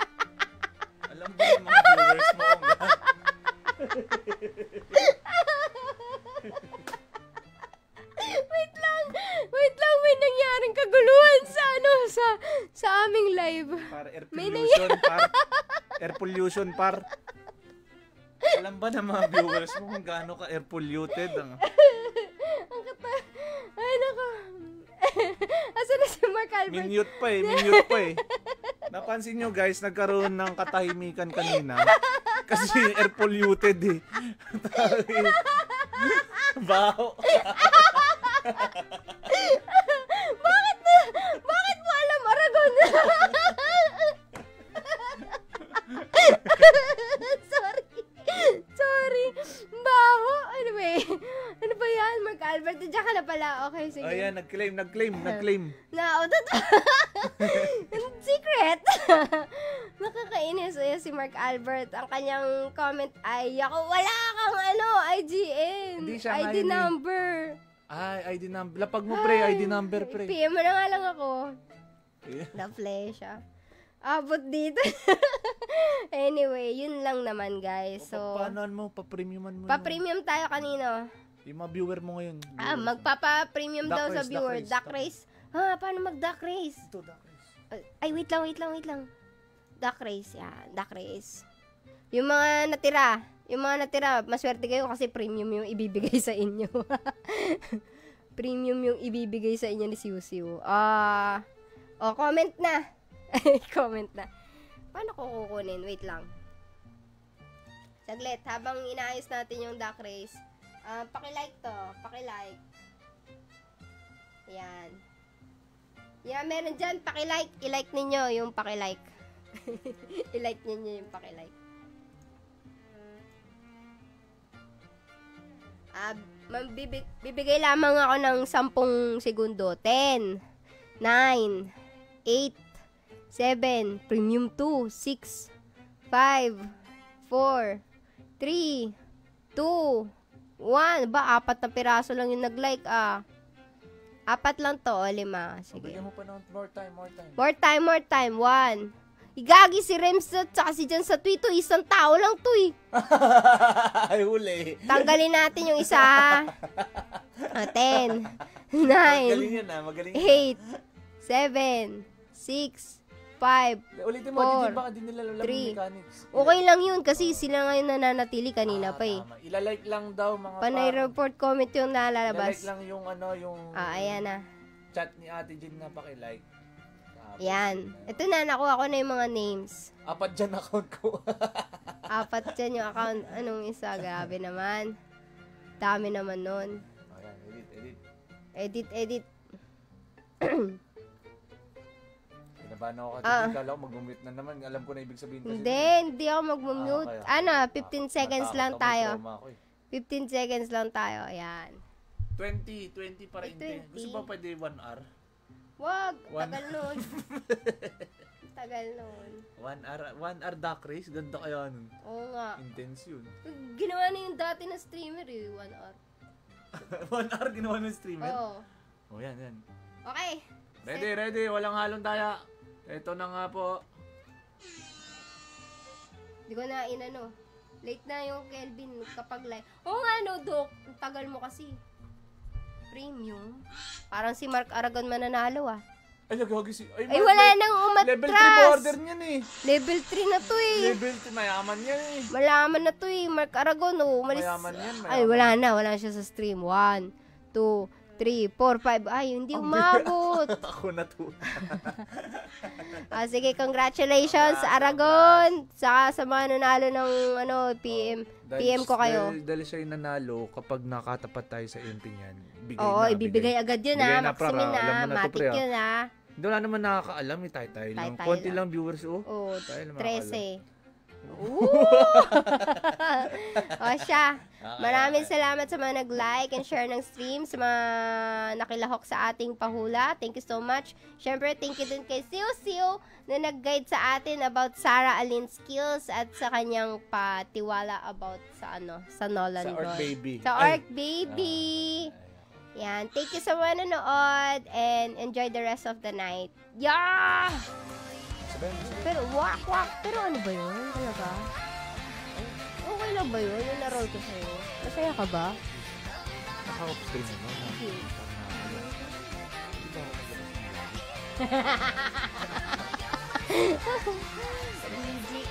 Speaker 2: Alam ba yung mga viewers mo
Speaker 1: Wait lang, may nangyaring kaguluhan sa aming live.
Speaker 2: Para air
Speaker 1: May
Speaker 2: pollution, air pollution, Alam ba ng mga viewers mo kung gaano ka air polluted?
Speaker 1: Ay, nako. Asa na si Mark Albert?
Speaker 2: Minute pa eh. Napansin nyo guys, nagkaroon ng katahimikan kanina. Kasi air polluted eh. Baho.
Speaker 1: Bakit mo alam, Aragon? Sorry. Baho. Anyway, ano ba yan, Mark Albert? Diyan ka na pala. Okay, sige.
Speaker 2: Ayan, nag-claim.
Speaker 1: Secret. Nakakainis. Ayan si Mark Albert. Ang kanyang comment ay, ako, wala kang IGN.
Speaker 2: Hindi siya
Speaker 1: ID number.
Speaker 2: Ay, ID number. Lapag mo, pre. ID number, pre.
Speaker 1: PM mo na nga lang ako. Na-play siya. Abot dito. Anyway, yun lang naman, guys. So,
Speaker 2: paano mo? Pa-premiuman mo.
Speaker 1: Pa-premium tayo kanino?
Speaker 2: Yung mga viewer mo ngayon.
Speaker 1: Magpapa-premium daw sa viewer. Duck race. Paano mag-duck race?
Speaker 2: Ito, duck race.
Speaker 1: Ay, wait lang. Duck race, yan. Duck race. Yung mga natira, maswerte kayo kasi premium yung ibibigay sa inyo. Premium yung ibibigay sa inyo ni Siu. Comment na. Comment na. Paano ko kukunin? Wait lang. Saglit, habang inaayos natin yung duck race, paki-like to. Paki-like. Yan. Yan, meron dyan. Paki-like. I-like ninyo yung paki-like. I-like ninyo yung paki-like. Bibigay lamang ako ng 10 segundo. 10, 9, 8, 7, premium 2, 6, 5, 4, 3, 2, 1. Ba, 4 na piraso lang yung nag-like, 4 lang to, 5. Sige.
Speaker 2: Bigyan mo pa ng more time.
Speaker 1: More time. 1. Igagi si Rems at saka si Jan sa tweet to. Isang tao lang to eh.
Speaker 2: Ay, huli.
Speaker 1: Tanggalin natin yung isa. 10, 9,
Speaker 2: Magaling yan
Speaker 1: 8, 7, 6, 5,
Speaker 2: ulitin mo,
Speaker 1: 4,
Speaker 2: baka din nila alam
Speaker 1: 3.
Speaker 2: mechanics.
Speaker 1: Okay lang yun kasi sila ngayon nananatili kanina pa eh.
Speaker 2: Tama. Ilalike lang daw mga
Speaker 1: Panay report comment yung nalalabas.
Speaker 2: Ilalike lang yung
Speaker 1: ayan na.
Speaker 2: chat ni Ate Jean na paki-like.
Speaker 1: Yan. Ito na, nakuha ko na yung mga names.
Speaker 2: 4 dyan account ko.
Speaker 1: 4 dyan yung account. Anong isa? Grabe naman. Dami naman nun.
Speaker 2: Ayan,
Speaker 1: Edit.
Speaker 2: Kinabahan ako kasi kala ko mag-mute na naman. Alam ko na ibig sabihin kasi.
Speaker 1: Hindi ako mag-mute. 15 seconds lang tayo. 15 seconds lang tayo. Ayan.
Speaker 2: 20 para hindi.
Speaker 1: 20.
Speaker 2: Gusto ba pwede 1 hour?
Speaker 1: Wag, tagal nun. Tagal nun.
Speaker 2: 1 hour duck race? Ganda kaya nun.
Speaker 1: Oo nga.
Speaker 2: Intense yun.
Speaker 1: Ginawa na yung dati na streamer 1 hour.
Speaker 2: 1 hour ginawa ng streamer?
Speaker 1: Oo.
Speaker 2: Oh, yan.
Speaker 1: Okay.
Speaker 2: Ready. Walang halong daya. Ito na nga po.
Speaker 1: Di ko na inano. Late na yung Kelvin kapag live. Oo nga no, Doc. Ang tagal mo kasi. Premium. Parang si Mark Aragon mananalo ah.
Speaker 2: Ay, nagawag si...
Speaker 1: Ay, wala nang umatras.
Speaker 2: Level 3 border niyan eh.
Speaker 1: Level 3 na to eh.
Speaker 2: Level 3, mayaman yan eh.
Speaker 1: Malaman na to eh. Mark Aragon oh.
Speaker 2: Mayaman yan, mayaman.
Speaker 1: Ay, wala na. Wala siya sa stream. 1, 2, 3, 4, 5. Ay, hindi umabot.
Speaker 2: Ako na to.
Speaker 1: Sige, congratulations sa Aragon. Sa mga nanalo ng PM ko kayo.
Speaker 2: Dahil siya yung nanalo, kapag nakatapat tayo sa MP niyan, bigay
Speaker 1: Oo,
Speaker 2: na.
Speaker 1: ibibigay agad yun
Speaker 2: Bigay
Speaker 1: ha.
Speaker 2: na, para,
Speaker 1: Maximin
Speaker 2: alam mo
Speaker 1: na.
Speaker 2: na to,
Speaker 1: Matik
Speaker 2: pre,
Speaker 1: yun ha.
Speaker 2: Hindi wala naman nakakaalam eh. Tayo lang.
Speaker 1: Tayo
Speaker 2: Konti
Speaker 1: lang.
Speaker 2: lang viewers oh.
Speaker 1: Oo,
Speaker 2: Tayo lang
Speaker 1: 13. O siya. Maraming salamat sa mga nag-like and share ng stream, sa mga nakilahok sa ating pahula. Thank you so much. Syempre, thank you din kay Siu na nag-guide sa atin about Sarah Alin's skills at sa kanyang patiwala about sa sa Nolan
Speaker 2: Sa Orc
Speaker 1: Gold.
Speaker 2: Baby.
Speaker 1: Sa Orc Baby. Yan. Thank you sa mga nanood and enjoy the rest of the night. Yeah! Pero wak. Pero ano ba yun? Talaga? Okay lang ba yun? Yung na-roll ko sa'yo. Masaya ka ba?
Speaker 2: Naka-off-screen naman.
Speaker 1: Easy.